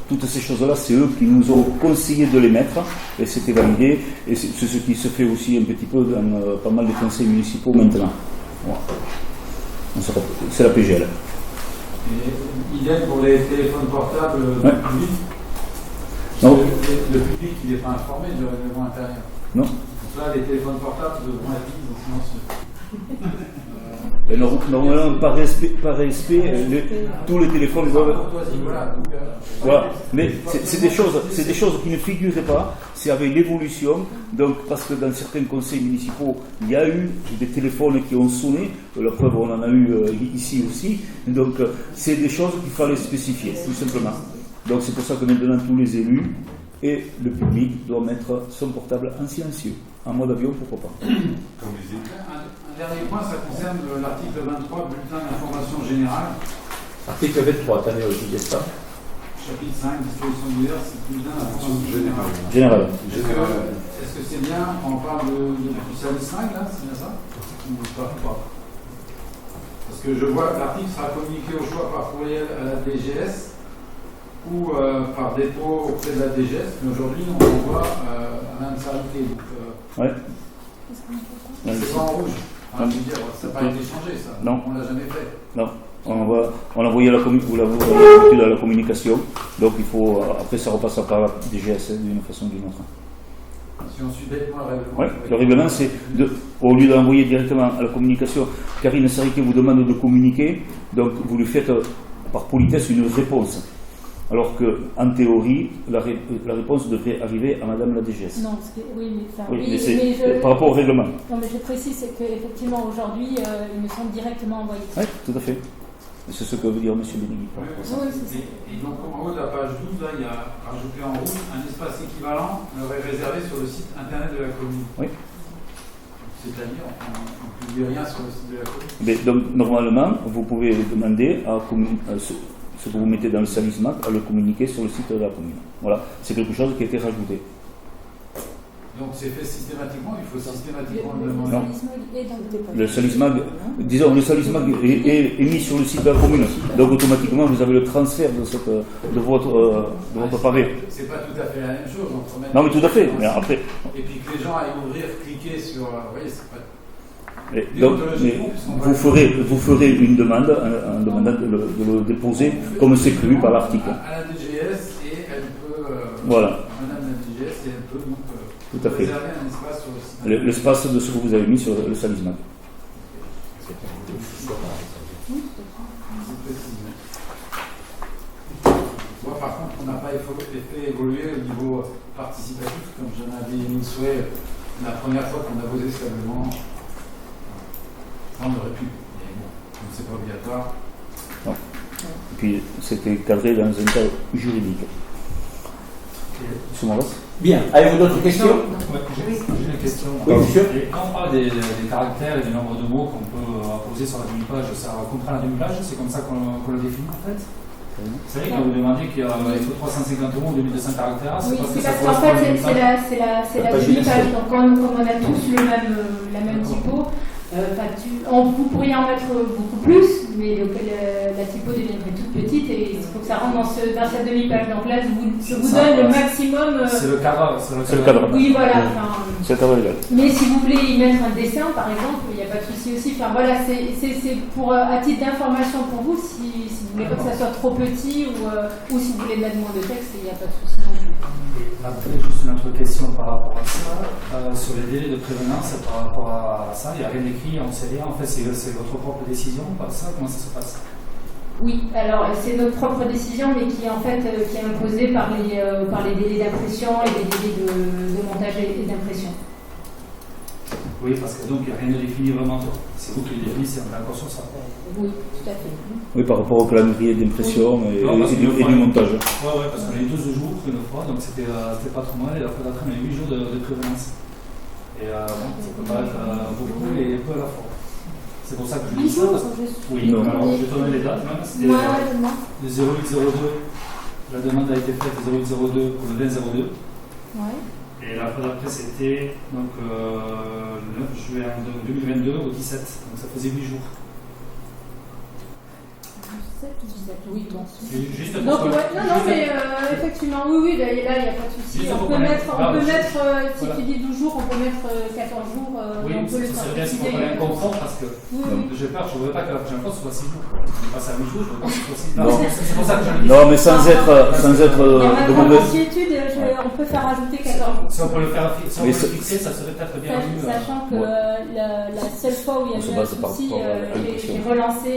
toutes ces choses-là, c'est eux qui nous ont conseillé de les mettre et c'était validé. Et c'est ce qui se fait aussi un petit peu dans pas mal de conseils municipaux maintenant. Voilà. C'est la PGL. Et idem pour les téléphones portables publics. Non. Le public, il n'est pas informé du règlement intérieur. Non. Donc là, les téléphones portables devront être mis en silencieux. Et normalement, par respect, tous les téléphones doivent. Voilà. Mais c'est des choses qui ne figuraient pas. C'est avec l'évolution. Donc, parce que dans certains conseils municipaux, il y a eu des téléphones qui ont sonné. La preuve, on en a eu ici aussi. Donc, c'est des choses qu'il fallait spécifier, tout simplement. Donc, c'est pour ça que maintenant, tous les élus et le public doivent mettre son portable en silencieux. En mode avion, pourquoi pas. Un dernier point, ça concerne l'article 23, bulletin d'information générale. Article 23, attendez, je dis ça. Chapitre 5, disposition diverses, bulletin d'information générale. Général. Est-ce que c'est bien, on parle du service 5, là, c'est bien ça? Ou pas? Parce que je vois que l'article sera communiqué au choix par courriel à la DGS ou par dépôt auprès de la DGS, mais aujourd'hui on envoie à Mme Sarité. Ouais. C'est pas en rouge. Enfin, je veux dire, ça n'a pas été changé, ça. Non. On ne l'a jamais fait. Non. On a envoyé vous l'avez l'habitude à la communication, donc il faut, après ça repasse par la DGS d'une façon ou d'une autre. Si on suit bêtement le règlement. Ouais, le règlement, c'est au lieu d'envoyer directement à la communication, Karine Sarriquet vous demande de communiquer, donc vous lui faites par politesse une réponse. Alors qu'en théorie, la réponse devrait arriver à Madame la DGS. Non, mais c'est par rapport au règlement. Non, mais je précise, c'est qu'effectivement, aujourd'hui, ils me sont directement envoyés. Oui, tout à fait. C'est ce que veut dire M. Bénégui. Oui, c'est ça. Et donc, en haut de la page 12, là, il y a rajouté en rouge un espace équivalent aurait réservé sur le site internet de la commune. Oui. C'est-à-dire, on ne publie rien sur le site de la commune. Mais donc, normalement, vous pouvez demander à ce que vous mettez dans le SALISMAC à le communiquer sur le site de la commune. Voilà, c'est quelque chose qui a été rajouté. Donc c'est fait systématiquement, il faut systématiquement le demander. Non. Le SALISMAC, disons, le SALISMAC est mis sur le site de la commune. Donc automatiquement, vous avez le transfert de votre pavé. C'est pas tout à fait la même chose entre mettre. Non, mais tout à fait. Mais après. Et puis que les gens aillent ouvrir, cliquer sur. Vous voyez, c'est pas. Donc, vous ferez une demande en demandant de le déposer comme c'est prévu par l'article. À la DGS et elle peut. Voilà. Madame la DGS et elle peut donc. Tout à fait. Réserver un espace sur le site. L'espace de ce que vous avez mis sur le SALISMAC. Moi, par contre, on n'a pas fait évoluer au niveau participatif, comme j'en avais mis le souhait la première fois qu'on a posé ce règlement. On aurait pu, mais bon, comme c'est pas obligatoire. Non. Et puis, c'était cadré dans un cadre juridique. Bien. Avez-vous d'autres questions? J'ai une question. Oui, monsieur. Quand on parle des caractères et du nombre de mots qu'on peut poser sur la demi-page, ça comprend la demi-page? C'est comme ça qu'on le définit en fait? Vous savez, quand vous demandez qu'il faut 350 mots ou 2200 caractères, oui, c'est parce qu'en fait, c'est la demi-page. Donc, comme on a tous la même typo, vous pourriez en mettre beaucoup plus, mais la typo deviendrait toute petite et il faut que ça rentre dans cette demi-page. Donc là, je vous donne le maximum. C'est le cadre. C'est le cadre. Oui, voilà. C'est le cadre légal. Mais si vous voulez y mettre un dessin, par exemple, il n'y a pas de souci aussi. Enfin, voilà, c'est pour à titre d'information pour vous, si vous voulez pas que ça soit trop petit ou si vous voulez mettre moins de texte, il n'y a pas de souci non plus. Après, juste une autre question par rapport à ça. Sur les délais de prévenance, par rapport à ça, il n'y a rien écrit, on ne sait rien. En fait, c'est votre propre décision, pas ça? Comment ça se passe? Oui, alors c'est notre propre décision, mais qui en fait qui est imposée par les délais d'impression et les délais de montage et d'impression. Oui, parce que donc il n'y a rien de défini vraiment. C'est vous qui le définissez, on est d'accord sur ça. Oui, tout à fait. Oui, par rapport au calendrier d'impression et du montage. Oui, parce qu'on a eu 12 jours une fois, donc c'était pas trop mal, et après on a eu 8 jours de prévenance. Et bon, ça peut paraître beaucoup et peu à la fois. C'est pour ça que je dis ça. Oui, alors je vais donner les dates même. C'était le 0802, la demande a été faite le 0802 pour le 2002. Ouais. Et la fois d'après, c'était donc, le 9 juin 2022 au 17, donc ça faisait 8 jours. 17, oui, bon. Juste donc, non, mais effectivement, oui, là, il n'y a pas de souci. On peut mettre, si tu dis 12 jours, on peut mettre 14 jours. Oui, on peut le c'est bien si on peut un confort parce que j'ai peur, je ne voudrais pas que la prochaine fois ce soit 6 jours. On passe à 8 jours, je veux pas que ce soit 6 jours. C'est pour ça que j'en ai dit. Non, mais sans être de mauvaise inquiétude, on peut faire rajouter 14 Si on peut le faire si on Mais peut le fixer, ça serait peut-être bien mieux. Sachant que la seule fois où il y a eu un souci, j'ai relancé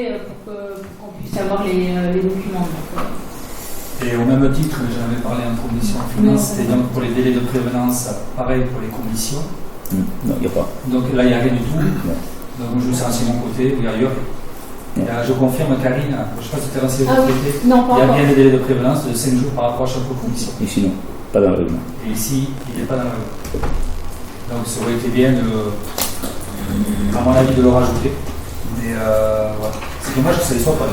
pour qu'on puisse avoir les documents. Et au même titre, j'en avais parlé en commission finance, c'était donc pour les délais de prévenance, pareil pour les commissions. Non, il n'y a pas. Donc là, il n'y a rien du tout. Donc je sais renseigner mon côté ou ailleurs. Je confirme, Karine, je ne sais pas si tu es renseigné de votre côté. Non, pas il y a encore. bien des délais de prévalence de 5 jours par rapport à chaque commission. Ici, non, pas dans le règlement. Et ici, il n'est pas dans le règlement. Donc ça aurait été bien, à mon avis, de le rajouter. Mais voilà. C'est dommage que ça ne soit pas là.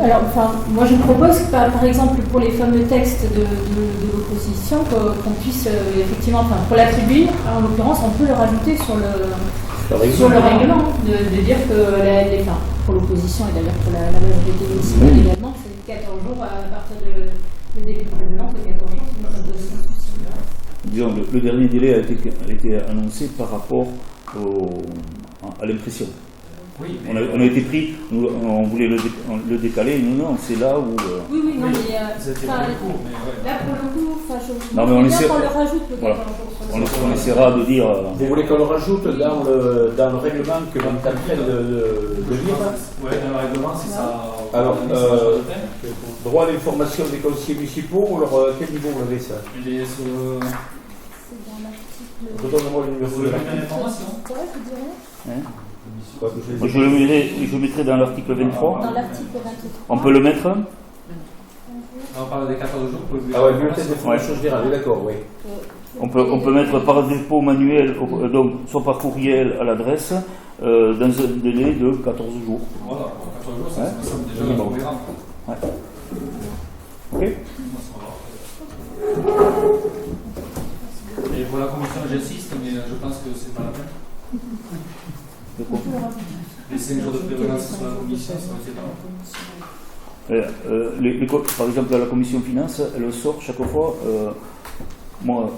Alors, moi je propose que, par exemple, pour les fameux textes de l'opposition, qu'on puisse effectivement, pour la tribune, en l'occurrence, on peut le rajouter sur le règlement, de dire que pour l'opposition et d'ailleurs pour la majorité municipale également, c'est 14 jours à partir du début de prévenance, de 14 jours, sinon ça pose aucun souci. Disons, le dernier délai a été annoncé par rapport à l'impression. Oui, on a été pris, on voulait le décaler, non, c'est là où... Oui, non, mais là pour le coup, je veux bien qu'on le rajoute le 14 jours. On essaiera de dire... Vous voulez qu'on le rajoute dans le règlement que l'on est en train de lire? Oui, dans le règlement, c'est ça. Alors, droit à l'information des conseillers municipaux, alors quel niveau vous avez ça? Il est sur... Redonne-moi le numéro de l'information. Moi, je mettrai dans l'article 23. Dans l'article 23. On peut le mettre? On parle des 14 jours. Ah ouais, bulletin d'information générale, d'accord, oui. On peut mettre par dépôt manuel, donc soit par courriel à l'adresse, dans un délai de 14 jours. Voilà, 14 jours, ça me semble déjà cohérent. Ouais. Ok. Et pour la commission, j'insiste, mais je pense que c'est pas la peine. Les 5 jours de prévalence sur la commission, ça va être pas. Par exemple, la commission finance, elle sort chaque fois. Moi,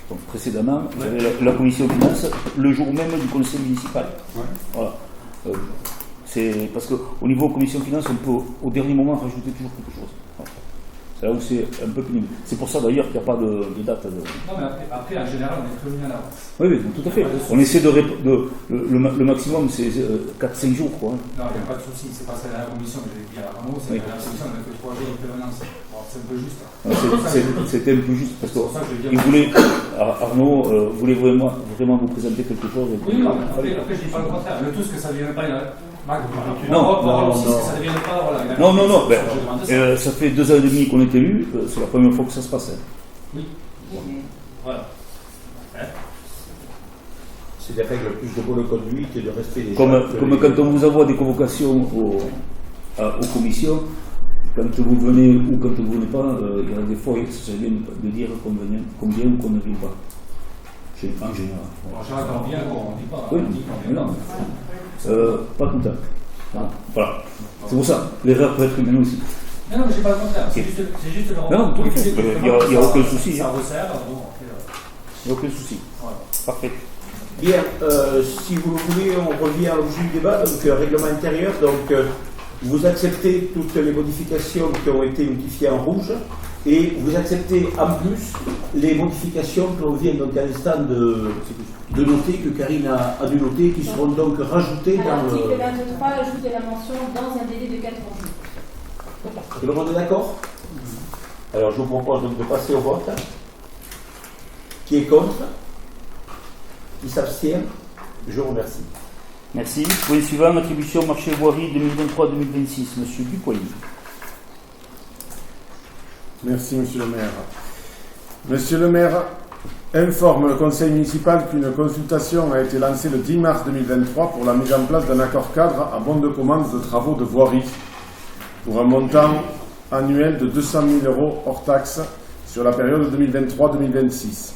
donc, précédemment, j'avais la commission finance le jour même du conseil municipal. Ouais. Voilà. C'est parce qu'au niveau commission finance, on peut au dernier moment rajouter toujours quelque chose. Voilà. C'est là où c'est un peu pénible. C'est pour ça d'ailleurs qu'il n'y a pas de date. Non, mais après, en général, on est prévenu à l'avance. Oui, tout à fait. On essaie le maximum, c'est 4-5 jours. Quoi. Non, il n'y a pas de souci. C'est pas ça la commission que j'ai dit à Arnaud, c'est la commission, on a fait 3 jours de prévenance. Bon, c'est un peu juste. C'était un peu juste parce que Arnaud voulait vraiment vous présenter quelque chose. Oui, non, après je dis pas le contraire. Le tout, ce que ça ne devienne pas Non. Ça fait 2 ans et demi qu'on est élu. C'est la première fois que ça se passe. Oui. Voilà. C'est des règles plus de bonne conduite et de respect des Comme quand on vous envoie des convocations aux commissions, quand vous venez ou quand vous ne venez pas, il y a des fois, ça vient de dire combien ou qu'on ne vient pas. En général. En général, quand on vient, on ne dit pas. Oui, mais non. Pas tout le temps. Voilà. C'est pour ça. L'erreur peut être humaine aussi. Non, mais je n'ai pas le contraire. C'est juste le non, il n'y a aucun souci. Ça resserre. Il n'y a aucun souci. Voilà. Parfait. Bien, si vous le voulez, on revient à l'objet du débat, donc règlement intérieur. Donc, vous acceptez toutes les modifications qui ont été notifiées en rouge et vous acceptez en plus les modifications que l'on vient donc à l'instant de noter, que Karine a dû noter, qui seront donc rajoutées dans l'article 23, ajouter la mention dans un délai de 4 jours. Tout le monde est d'accord? Alors, je vous propose donc de passer au vote. Qui est contre? Qui s'abstient? Je vous remercie. Merci. Point suivant, attribution marché voirie 2023-2026. Monsieur Ducoyer. Merci, Monsieur le maire. Monsieur le maire informe le conseil municipal qu'une consultation a été lancée le 10 mars 2023 pour la mise en place d'un accord cadre à bon de commande de travaux de voirie pour un montant annuel de 200 000 € hors taxe sur la période 2023-2026.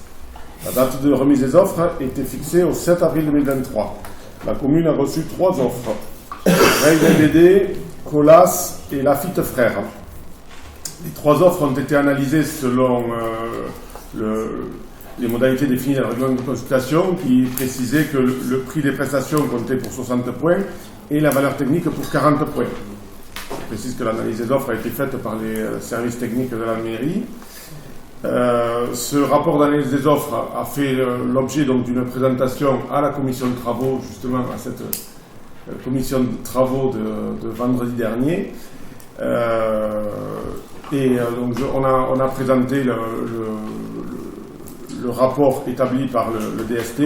La date de remise des offres était fixée au 7 avril 2023. La commune a reçu 3 offres. RBD, Colas et Lafitte Frères. Les 3 offres ont été analysées selon les modalités définies dans le règlement de consultation qui précisait que le prix des prestations comptait pour 60 points et la valeur technique pour 40 points. Je précise que l'analyse des offres a été faite par les services techniques de la mairie. Ce rapport d'analyse des offres a fait l'objet donc d'une présentation à la commission de travaux, justement à cette commission de travaux de vendredi dernier. Donc on a présenté le rapport établi par le DST,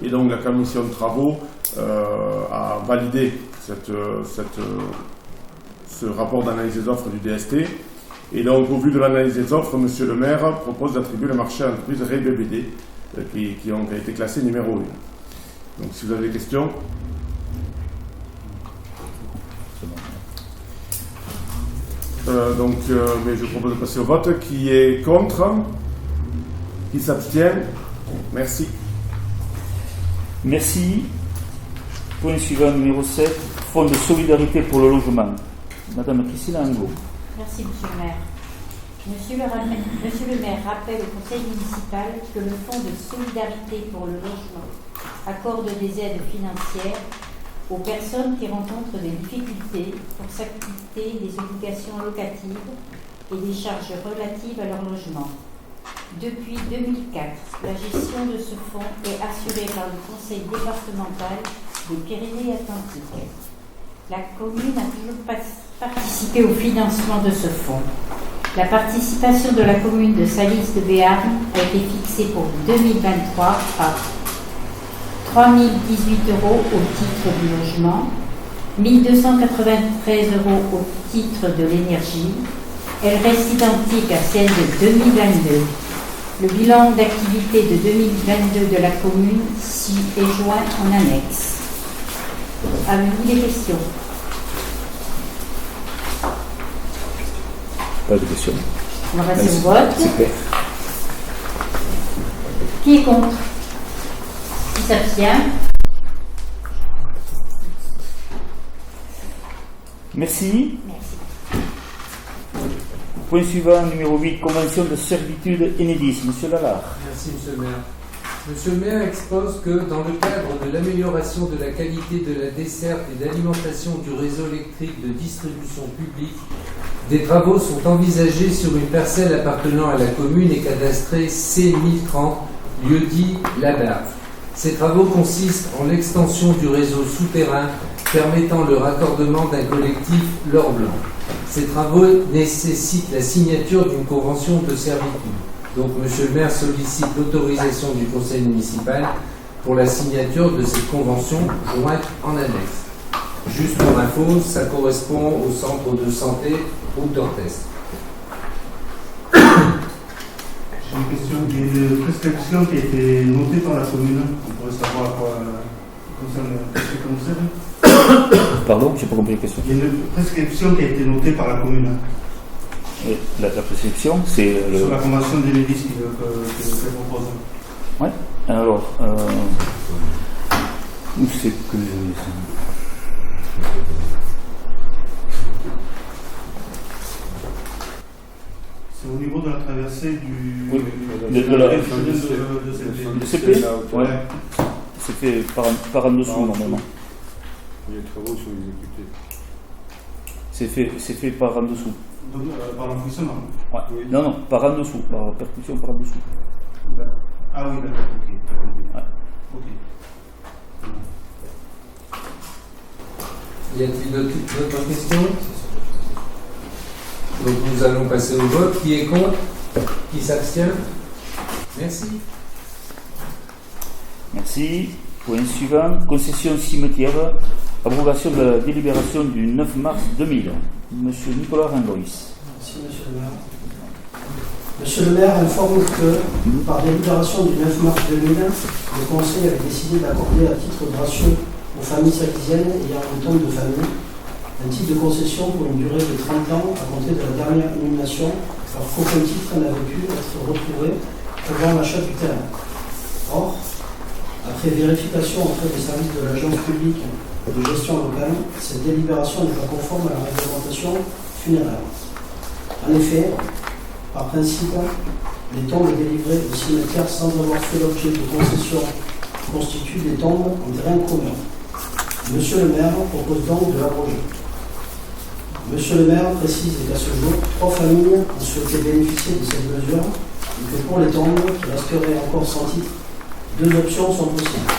et donc la commission de travaux a validé ce rapport d'analyse des offres du DST. Et donc, au vu de l'analyse des offres, M. le maire propose d'attribuer le marché à l'entreprise RayBBD, qui a été classé numéro 1. Donc, si vous avez des questions. Mais je propose de passer au vote. Qui est contre? Qui s'abstient? Merci. Merci. Point suivant, numéro 7, Fonds de solidarité pour le logement. Madame Christina Angot. Merci, Monsieur le maire. Monsieur le maire rappelle au conseil municipal que le Fonds de solidarité pour le logement accorde des aides financières aux personnes qui rencontrent des difficultés pour s'acquitter des obligations locatives et des charges relatives à leur logement. Depuis 2004, la gestion de ce fonds est assurée par le conseil départemental des Pyrénées-Atlantiques. La commune a toujours participé au financement de ce fonds. La participation de la commune de Salis de Béarn a été fixée pour 2023 à 3 018 € au titre du logement, 1 293 € au titre de l'énergie. Elle reste identique à celle de 2022. Le bilan d'activité de 2022 de la commune s'y est joint en annexe. Avez-vous des questions? Pas de questions. On va passer au vote. Super. Qui est contre? Qui s'abstient? Merci. Point suivant, numéro 8, convention de servitude Enedis. Monsieur Lalard. Merci, Monsieur le maire. Monsieur le maire expose que dans le cadre de l'amélioration de la qualité de la desserte et d'alimentation du réseau électrique de distribution publique, des travaux sont envisagés sur une parcelle appartenant à la commune et cadastrée C1030, lieu-dit La Barre. Ces travaux consistent en l'extension du réseau souterrain permettant le raccordement d'un collectif L'Or Blanc. Ces travaux nécessitent la signature d'une convention de servitude. Donc, Monsieur le maire sollicite l'autorisation du conseil municipal pour la signature de cette convention jointe en annexe. Juste pour info, ça correspond au centre de santé Route d'Orthez. J'ai une question. Il y a une prescription qui a été notée par la commune. On pourrait savoir à quoi concerne ce conseil. Pardon, je n'ai pas compris la question. Il y a une prescription qui a été notée par la commune. Et la prescription, c'est sur la convention des Médis que propose. Oui. Alors, où c'est que c'est au niveau de la traversée du. Oui, de CP. Ouais. C'est fait par en dessous normalement. Les travaux sont exécutés. C'est fait par en dessous. Donc, par l'enfouissement. Ouais. Oui. Non, par en dessous, par percussion par en dessous. Ah oui, d'accord, ok. Ouais. Ok. Y a-t-il d'autres questions? Donc nous allons passer au vote. Qui est contre? Qui s'abstient? Merci. Merci. Point suivant, concession cimetière, abrogation de la délibération du 9 mars 2000. Monsieur Nicolas Ringois. Merci, Monsieur le maire. Monsieur le maire informe que, par délibération du 9 mars 2000, le Conseil avait décidé d'accorder à titre de ration aux familles salisiennes ayant un tombe de famille un titre de concession pour une durée de 30 ans à compter de la dernière inhumation, alors qu'aucun titre n'avait pu être retrouvé avant l'achat du terrain. Or, après vérification auprès des services de l'agence publique de gestion locale, cette délibération n'est pas conforme à la réglementation funéraire. En effet, par principe, les tombes délivrées au cimetière sans avoir fait l'objet de concession constituent des tombes en terrain commun. Monsieur le maire propose donc de l'abroger. Monsieur le maire précise qu'à ce jour, 3 familles ont souhaité bénéficier de cette mesure et que pour les tombes qui resteraient encore sans titre, 2 options sont possibles.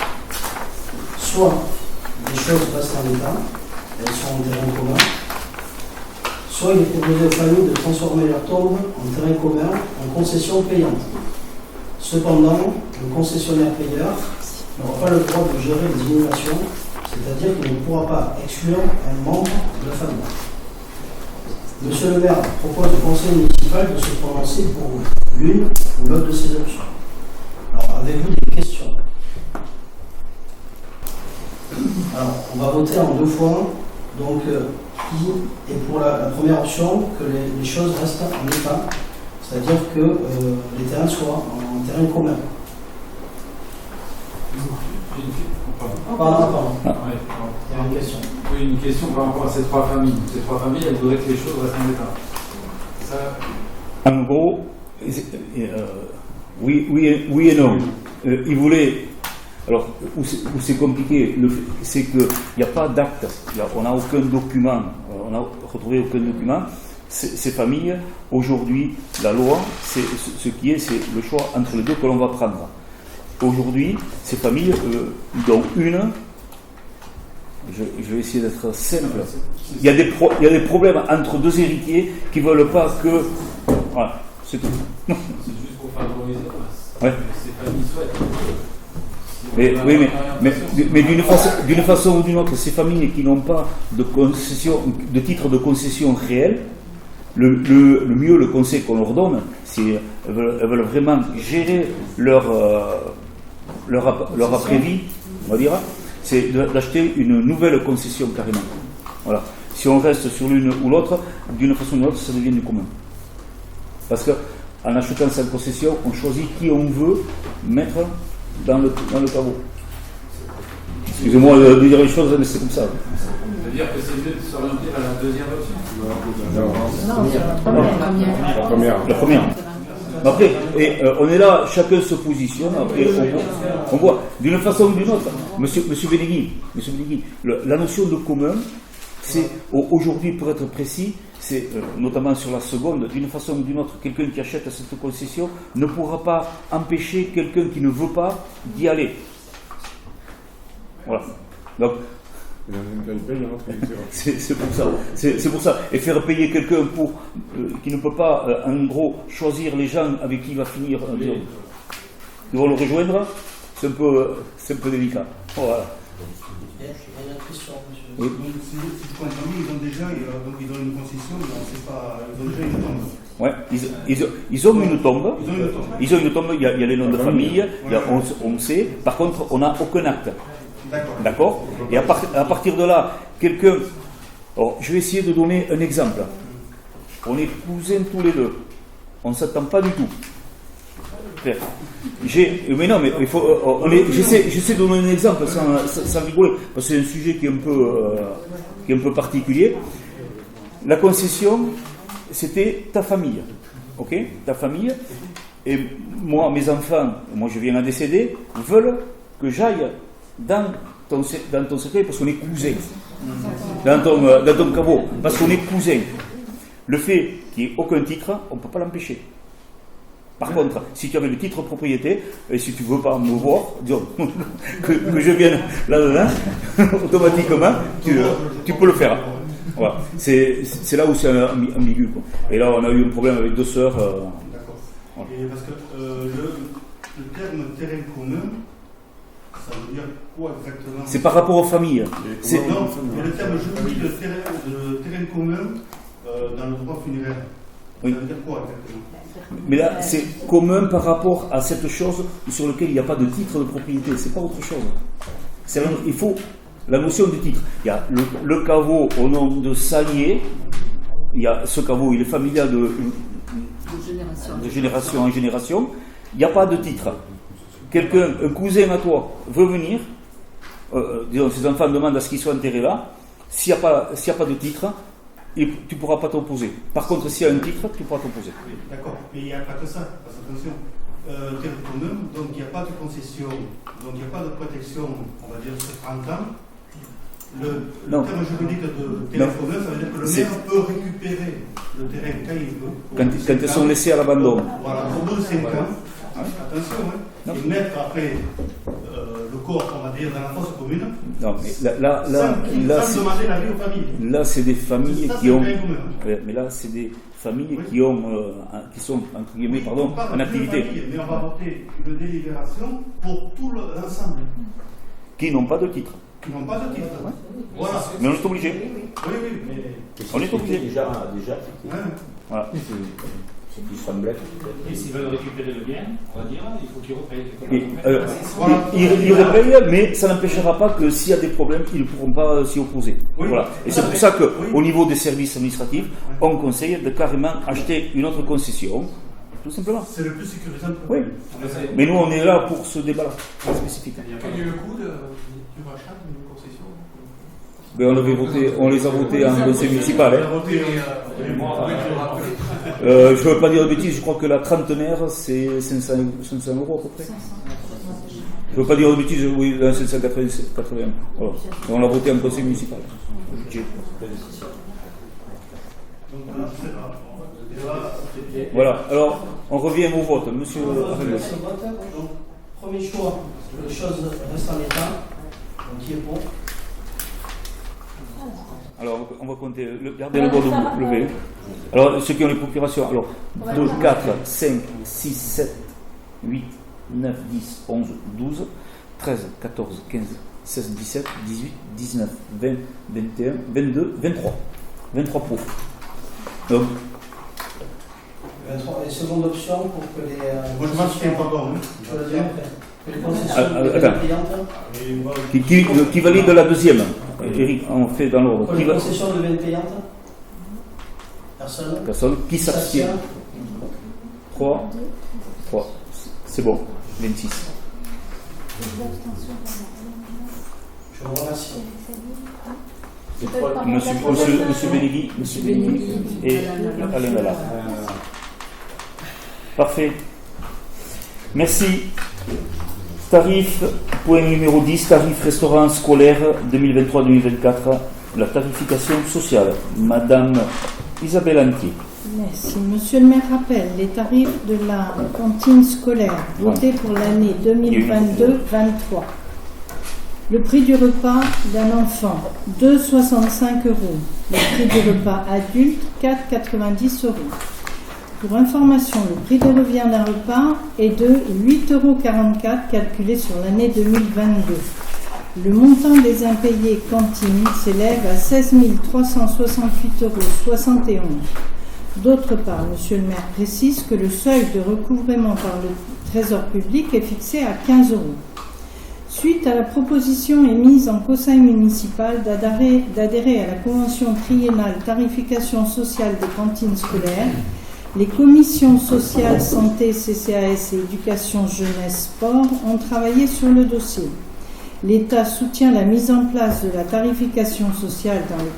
Soit les choses restent en état, elles sont en terrain commun, soit il est proposé aux familles de transformer leur tombe en terrain commun en concession payante. Cependant, le concessionnaire payeur n'aura pas le droit de gérer les inhumations, c'est-à-dire qu'il ne pourra pas exclure un membre de la famille. Monsieur le maire propose au conseil municipal de se prononcer pour l'une ou l'autre de ces options. Alors, avez-vous des questions? Alors, on va voter en 2 fois. Donc, qui est pour la première option, que les choses restent en état, c'est-à-dire que les terrains soient en terrain commun. Pardon. Il y a une question. Oui, une question par rapport à ces 3 familles. Ces 3 familles, elles voudraient que les choses restent en état. Ça... En gros, oui et non. Ils voulaient. Alors, où c'est compliqué, c'est qu'il n'y a pas d'acte, on n'a aucun document, on n'a retrouvé aucun document. Ces familles, aujourd'hui, la loi, c'est le choix entre les deux que l'on va prendre. Aujourd'hui, ces familles, dont une, je vais essayer d'être simple, il y a des problèmes entre 2 héritiers qui ne veulent pas que... Voilà, c'est tout. C'est juste pour favoriser. Ouais. Ces familles souhaitent. Mais d'une façon ou d'une autre, ces familles qui n'ont pas de titre de concession réel, le mieux, le conseil qu'on leur donne, si elles veulent vraiment gérer leur après-vie, on va dire, c'est d'acheter une nouvelle concession carrément. Voilà. Si on reste sur l'une ou l'autre, d'une façon ou d'une autre, ça devient du commun. Parce qu'en achetant sa concession, on choisit qui on veut mettre dans le caveau. Excusez-moi de dire les choses, mais c'est comme ça. C'est-à-dire que c'est mieux de s'orienter vers la deuxième option. Non, la première. Après, on est là, chacun se positionne, après on voit d'une façon ou d'une autre. Monsieur Benegui, la notion de commun, c'est aujourd'hui, pour être précis, c'est notamment sur la seconde, d'une façon ou d'une autre, quelqu'un qui achète cette concession ne pourra pas empêcher quelqu'un qui ne veut pas d'y aller. Voilà. Donc, c'est pour ça. C'est pour ça. Et faire payer quelqu'un qui ne peut pas, en gros, choisir les gens avec qui il va finir, qui vont le rejoindre, c'est un peu délicat. Voilà. Une autre question, monsieur. Oui. Si je comprends bien, ils ont une concession, mais on ne sait pas, ils ont déjà une tombe. Ouais, ils ont une tombe. Ils ont une tombe, il y a les noms de famille, on sait. Par contre, on n'a aucun acte. D'accord. Et à partir de là, quelqu'un... Alors, je vais essayer de donner un exemple. On est cousins tous les deux. On ne s'attend pas du tout. Mais non, mais il faut. J'essaie de donner un exemple sans rigoler, parce que c'est un sujet qui est un peu particulier. La concession, c'était ta famille, ok, ta famille. Et moi, mes enfants, moi je viens à décéder, veulent que j'aille dans ton cercueil parce qu'on est cousins, dans ton caveau, parce qu'on est cousins. Le fait qu'il n'y ait aucun titre, on ne peut pas l'empêcher. Par contre, si tu avais le titre propriété, et si tu ne veux pas me voir, disons, que je vienne là-dedans, automatiquement, tu peux le faire. Voilà. C'est là où c'est ambigu. Quoi. Et là, on a eu un problème avec 2 sœurs. D'accord. Voilà. Et parce que le terme terrain commun, ça veut dire quoi exactement? C'est par rapport aux familles. Non, mais le terme juridique de terrain commun dans le droit funéraire, ça veut dire quoi exactement? Mais là, c'est commun par rapport à cette chose sur laquelle il n'y a pas de titre de propriété. C'est pas autre chose. Il faut la notion de titre. Il y a le caveau au nom de Salier. Il y a ce caveau, il est familial de génération en génération. Il n'y a pas de titre. Quelqu'un, un cousin à toi, veut venir. Disons, ses enfants demandent à ce qu'il soit enterré là. S'il n'y a pas de titre, tu ne pourras pas t'opposer. Par contre, s'il y a un titre, tu pourras t'opposer. D'accord, mais il n'y a pas que ça, attention. Terre commune, donc il n'y a pas de concession, donc il n'y a pas de protection, on va dire, sur 30 ans. Le terme juridique de téléphoneur, ça veut dire que le maire peut récupérer le terrain quand il veut. Quand ils sont laissés à l'abandon. Voilà, au bout de 5 ans. Attention, hein. Et mettre après le corps, on va dire, dans la fosse commune. Non, mais là, sans demander l'avis aux familles. Là, c'est des familles qui ont. Mais là, c'est des familles qui ont, qui sont entre guillemets, pardon, en activité. Mais on va voter une délibération pour tout l'ensemble. Qui n'ont pas de titre. Qui n'ont pas de titre. Voilà. Mais on est obligé. Oui, mais on est obligé. Déjà. Voilà. Et s'ils veulent récupérer le bien, on va dire, il faut qu'ils repayent. Ils repayent, mais ça n'empêchera pas que s'il y a des problèmes, ils ne pourront pas s'y opposer. Oui, voilà. Et c'est pour ça qu'au niveau des services administratifs, on conseille de carrément acheter une autre concession, tout simplement. C'est le plus sécurisant. Oui. Mais nous, on est là pour ce débat spécifique. Quel est le coût du rachat d'une concession? Ben on les a votés en conseil municipal. Je ne veux pas dire de bêtises, je crois que la trentenaire c'est 500 € à peu près. Je ne veux pas dire de bêtises, oui, 580. Voilà. Et on l'a voté en conseil municipal. Voilà, alors on revient au vote, monsieur Arrel. Premier choix, les choses restent en état. Donc qui est pour? Alors, on va compter. Gardez le doigt levé. Alors, ceux qui ont les procurations. Alors, 2, 4, 5, 6, 7, 8, 9, 10, 11, 12, 13, 14, 15, 16, 17, 18, 19, 20, 21, 22, 23. 23 pour. Donc. 23. Et seconde option pour que les. Moi, je m'abstiens pas encore. Que les concessions payantes. Qui valide la deuxième. Eric, on fait dans l'ordre. Les concessions deviennent payantes. Personne. Qui s'abstient? 3. C'est bon. 26. Je vous remercie. Monsieur Benegui et Alain Dalla. Parfait. Merci. Tarif, point numéro 10, tarif restaurant scolaire 2023-2024, la tarification sociale. Madame Isabelle Antier. Merci. Monsieur le maire rappelle les tarifs de la cantine scolaire votée pour l'année 2022-23. Le prix du repas d'un enfant, 2,65 €. Le prix du repas adulte, 4,90 €. Pour information, le prix de revient d'un repas est de 8,44 € calculé sur l'année 2022. Le montant des impayés cantine s'élève à 16 368,71 €. D'autre part, Monsieur le maire précise que le seuil de recouvrement par le Trésor public est fixé à 15 €. Suite à la proposition émise en conseil municipal d'adhérer à la convention triennale tarification sociale des cantines scolaires, les commissions sociales, santé, CCAS et éducation, jeunesse, sport ont travaillé sur le dossier. L'État soutient la mise en place de la tarification sociale dans les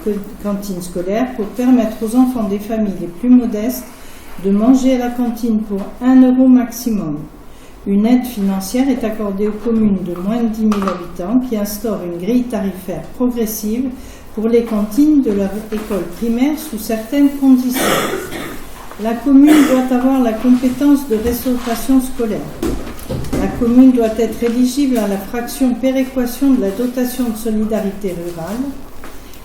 cantines scolaires pour permettre aux enfants des familles les plus modestes de manger à la cantine pour 1 € maximum. Une aide financière est accordée aux communes de moins de 10 000 habitants qui instaurent une grille tarifaire progressive pour les cantines de leur école primaire sous certaines conditions. La commune doit avoir la compétence de restauration scolaire. La commune doit être éligible à la fraction péréquation de la dotation de solidarité rurale.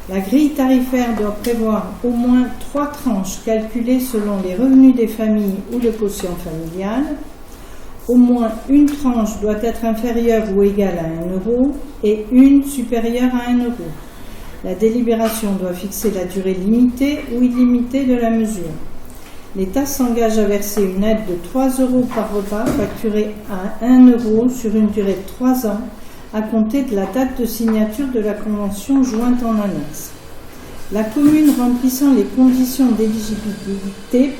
La grille tarifaire doit prévoir au moins 3 tranches calculées selon les revenus des familles ou le quotient familial. Au moins une tranche doit être inférieure ou égale à 1 € et une supérieure à 1 €. La délibération doit fixer la durée limitée ou illimitée de la mesure. L'État s'engage à verser une aide de 3 € par repas facturée à 1 € sur une durée de 3 ans à compter de la date de signature de la convention jointe en annexe. La commune remplissant les conditions d'éligibilité,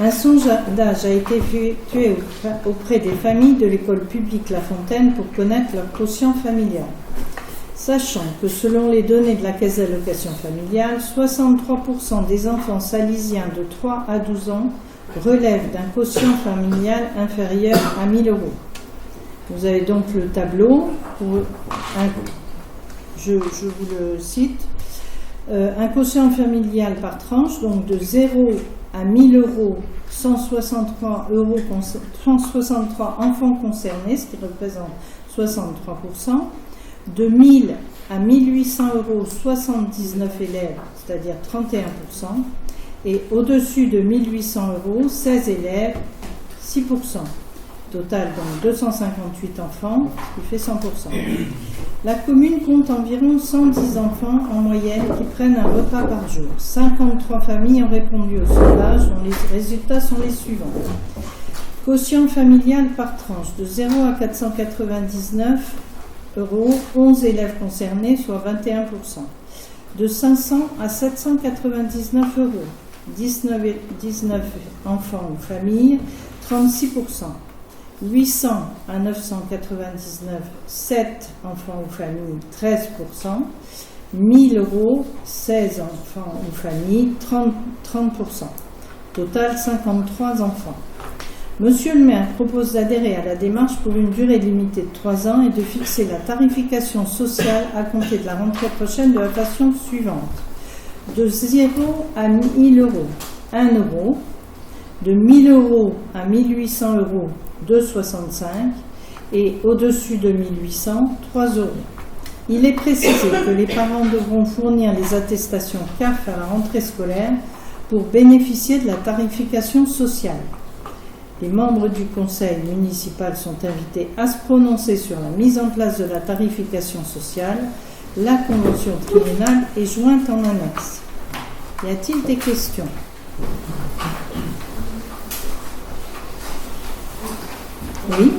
un sondage a été effectué auprès des familles de l'école publique La Fontaine pour connaître leur quotient familial. Sachant que selon les données de la Caisse d'allocation familiale, 63% des enfants salysiens de 3 à 12 ans relèvent d'un quotient familial inférieur à 1 000 €. Vous avez donc le tableau. je vous le cite. Un quotient familial par tranche, donc de 0 à 1000 euros, 163 enfants concernés, ce qui représente 63%. De 1000 à 1800 euros, 79 élèves, c'est-à-dire 31%. Et au-dessus de 1800 euros, 16 élèves, 6%. Total, donc 258 enfants, ce qui fait 100%. La commune compte environ 110 enfants en moyenne qui prennent un repas par jour. 53 familles ont répondu au sondage, dont les résultats sont les suivants. Quotient familial par tranche, de 0 à 499 euros, 11 élèves concernés, soit 21%. De 500 à 799 euros, 19 enfants ou familles, 36%. 800 à 999, 7 enfants ou familles, 13%. 1000 euros, 16 enfants ou familles, 30%. Total, 53 enfants. Monsieur le maire propose d'adhérer à la démarche pour une durée limitée de 3 ans et de fixer la tarification sociale à compter de la rentrée prochaine de la façon suivante. De 0 à 1000 euros, 1 euro. De 1000 euros à 1800 euros, 2,65 et au-dessus de 1800, 3 euros. Il est précisé que les parents devront fournir les attestations CAF à la rentrée scolaire pour bénéficier de la tarification sociale. Les membres du conseil municipal sont invités à se prononcer sur la mise en place de la tarification sociale. La convention triennale est jointe en annexe. Y a-t-il des questions ? Oui,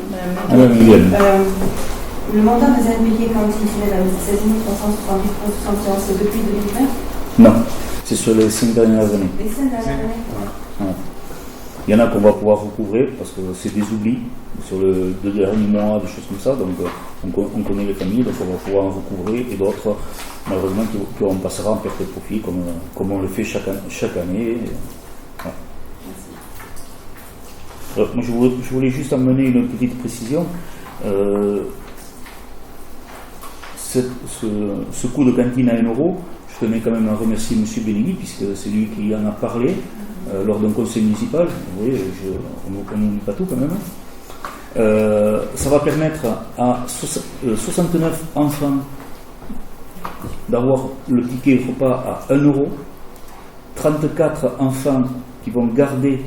Madame le montant des aides payées cantines s'élève à 16 378,71, c'est depuis 2020 Non, c'est sur les 5 dernières années. Les 5 dernières années Ouais. Il y en a qu'on va pouvoir recouvrer parce que c'est des oublis sur le 2 derniers mois, des choses comme ça. Donc on connaît les familles, donc on va pouvoir en recouvrer, et d'autres, malheureusement, qu'on passera en perte de profit, comme on le fait chaque année. Ouais. Alors, moi, je voulais juste amener une petite précision. Ce coût de cantine à 1 euro, je tenais quand même à remercier M. Benigni, puisque c'est lui qui en a parlé lors d'un conseil municipal. Vous voyez, on n'oublie pas tout quand même. Ça va permettre à 69 enfants d'avoir le ticket repas à 1 euro, 34 enfants qui vont garder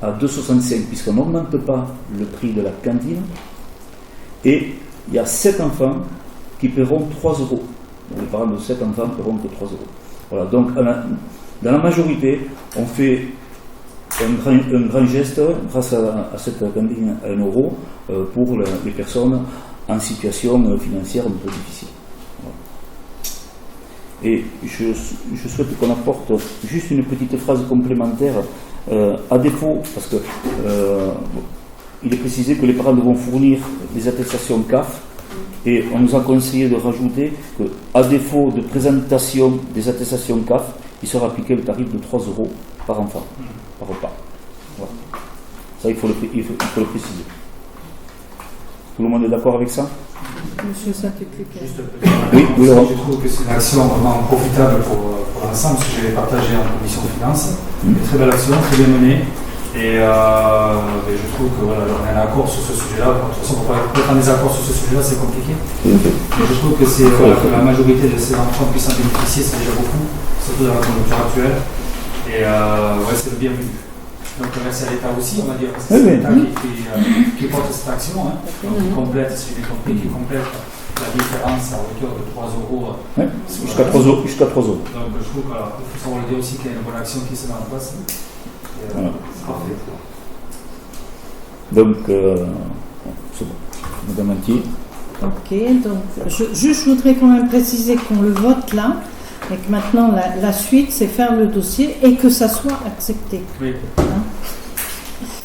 à 2,65 puisqu'on n'augmente pas le prix de la cantine, et il y a 7 enfants qui paieront 3 euros. Les parents de 7 enfants paieront que 3 euros. Voilà, donc dans la majorité, on fait un grand geste grâce à cette cantine à 1 euro pour les personnes en situation financière un peu difficile. Voilà. Et je souhaite qu'on apporte juste une petite phrase complémentaire. À défaut, parce que il est précisé que les parents devront fournir des attestations CAF, et on nous a conseillé de rajouter qu'à défaut de présentation des attestations CAF, il sera appliqué le tarif de 3 euros par enfant, par repas. Voilà. Ça, il faut le préciser. Tout le monde est d'accord avec ça ? Monsieur Saint-Éclair. Oui, je trouve que c'est une action vraiment profitable pour l'ensemble, parce que je l'ai partagé en commission de finances. Une très belle action, très bien menée. Et je trouve que voilà, on est en accord sur ce sujet-là. De toute façon, pour être en désaccord sur ce sujet-là, c'est compliqué. Mais je trouve que que la majorité de ces enfants puissent en bénéficier, c'est déjà beaucoup, surtout dans la conjoncture actuelle. Et c'est le bienvenu. Donc merci à l'État aussi, on va dire, parce que c'est l'État qui porte cette action, qui complète, si j'ai bien compris, qui complète la différence à hauteur de 3 euros. Oui, jusqu'à 3 euros. Donc je trouve qu'il faut savoir le dire aussi qu'il y a une bonne action qui se met en place. Voilà. C'est parfait. Donc, c'est bon. Madame Antier. Ok, donc je voudrais quand même préciser qu'on le vote là, et que maintenant la suite c'est faire le dossier et que ça soit accepté. Oui. Hein?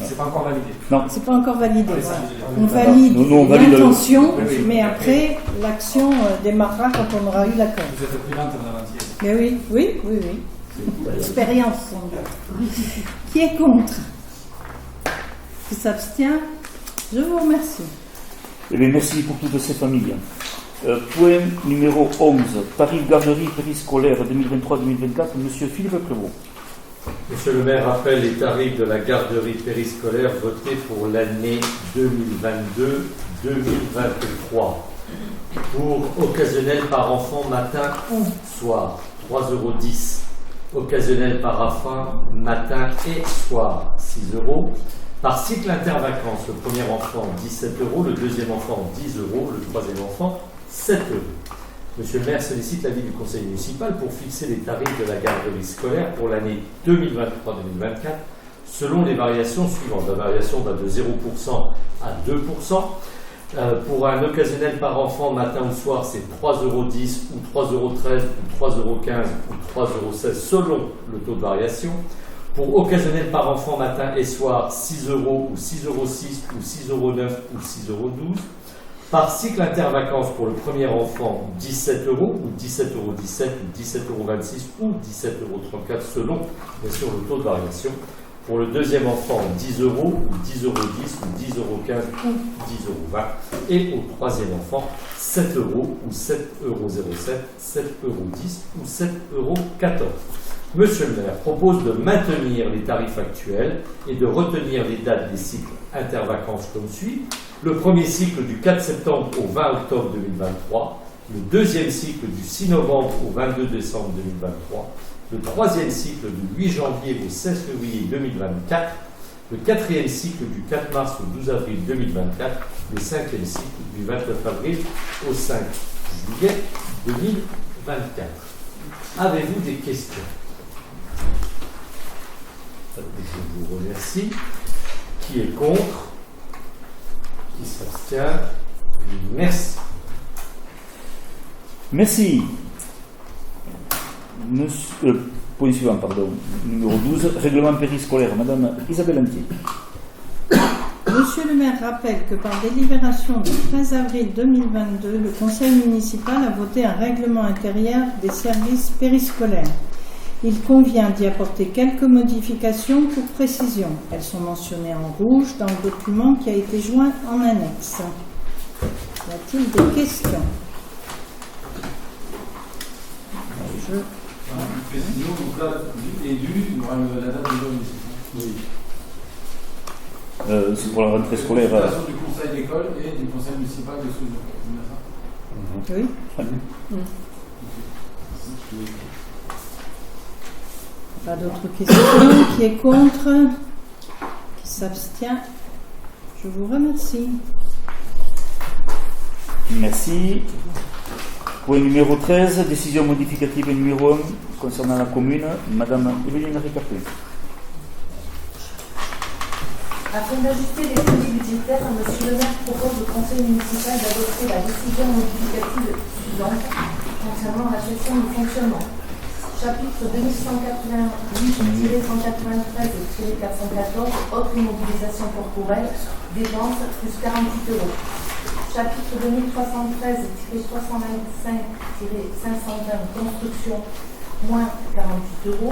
C'est pas encore validé. Non. C'est pas encore validé. Oui, voilà. On valide l'intention, mais après l'action démarrera quand on aura eu l'accord. Vous êtes plus lente, Madame Antier. Mais oui. Expérience. Qui est contre? Qui s'abstient? Je vous remercie. Eh bien, merci pour toutes ces familles. Point numéro 11, tarif garderie périscolaire 2023-2024, Monsieur Philippe Prévost. Monsieur le maire rappelle les tarifs de la garderie périscolaire votés pour l'année 2022-2023. Pour occasionnel par enfant matin ou soir, 3,10 €. Occasionnel par enfant matin et soir, 6 €. Par cycle intervacances, le premier enfant 17 €, le deuxième enfant 10 €, le troisième enfant 7 €. Monsieur le maire sollicite l'avis du conseil municipal pour fixer les tarifs de la garderie scolaire pour l'année 2023-2024 selon les variations suivantes. La variation va de 0% à 2%. Pour un occasionnel par enfant matin ou soir, c'est 3,10 € ou 3,13 € ou 3,15 € ou 3,16 € selon le taux de variation. Pour occasionnel par enfant matin et soir, 6 € ou 6,06 € ou 6,09 € ou 6,12 €. Par cycle intervacances pour le premier enfant, 17 € ou 17,17 € ou 17,26 € ou 17,34 € selon, bien sûr, le taux de variation. Pour le deuxième enfant, 10 € ou 10,10 € ou 10,15 € ou 10,20 €. Et au troisième enfant, 7 € ou 7,07 €, 7,10 € ou 7,14 €. Monsieur le maire propose de maintenir les tarifs actuels et de retenir les dates des cycles intervacances comme suit. Le premier cycle du 4 septembre au 20 octobre 2023, le deuxième cycle du 6 novembre au 22 décembre 2023, le troisième cycle du 8 janvier au 16 février 2024, le quatrième cycle du 4 mars au 12 avril 2024, le cinquième cycle du 29 avril au 5 juillet 2024. Avez-vous des questions? Je vous remercie. Qui est contre? Qui s'abstient? Merci. Merci. Point suivant, pardon. Numéro 12, règlement périscolaire. Madame Isabelle Antier. Monsieur le maire rappelle que par délibération du 13 avril 2022, le conseil municipal a voté un règlement intérieur des services périscolaires. Il convient d'y apporter quelques modifications pour précision. Elles sont mentionnées en rouge dans le document qui a été joint en annexe. Y a-t-il des questions? Précision, donc là, élu, il y aura la date de l'homme ici. Oui. C'est pour la rentrée scolaire. Du conseil d'école et du conseil municipal de Soudan. Oui. Pas d'autres questions? Qui est contre? Qui s'abstient? Je vous remercie. Merci. Point numéro 13, décision modificative numéro 1 concernant la commune, Madame Evelyne Ricapé. Afin d'ajuster les crédits budgétaires, Monsieur le maire propose au conseil municipal d'adopter la décision modificative suivante concernant la gestion du fonctionnement. Chapitre 2188-193-414, autres immobilisation corporelle, dépenses, plus 48 €. Chapitre 2313-325-520, construction, moins 48 €.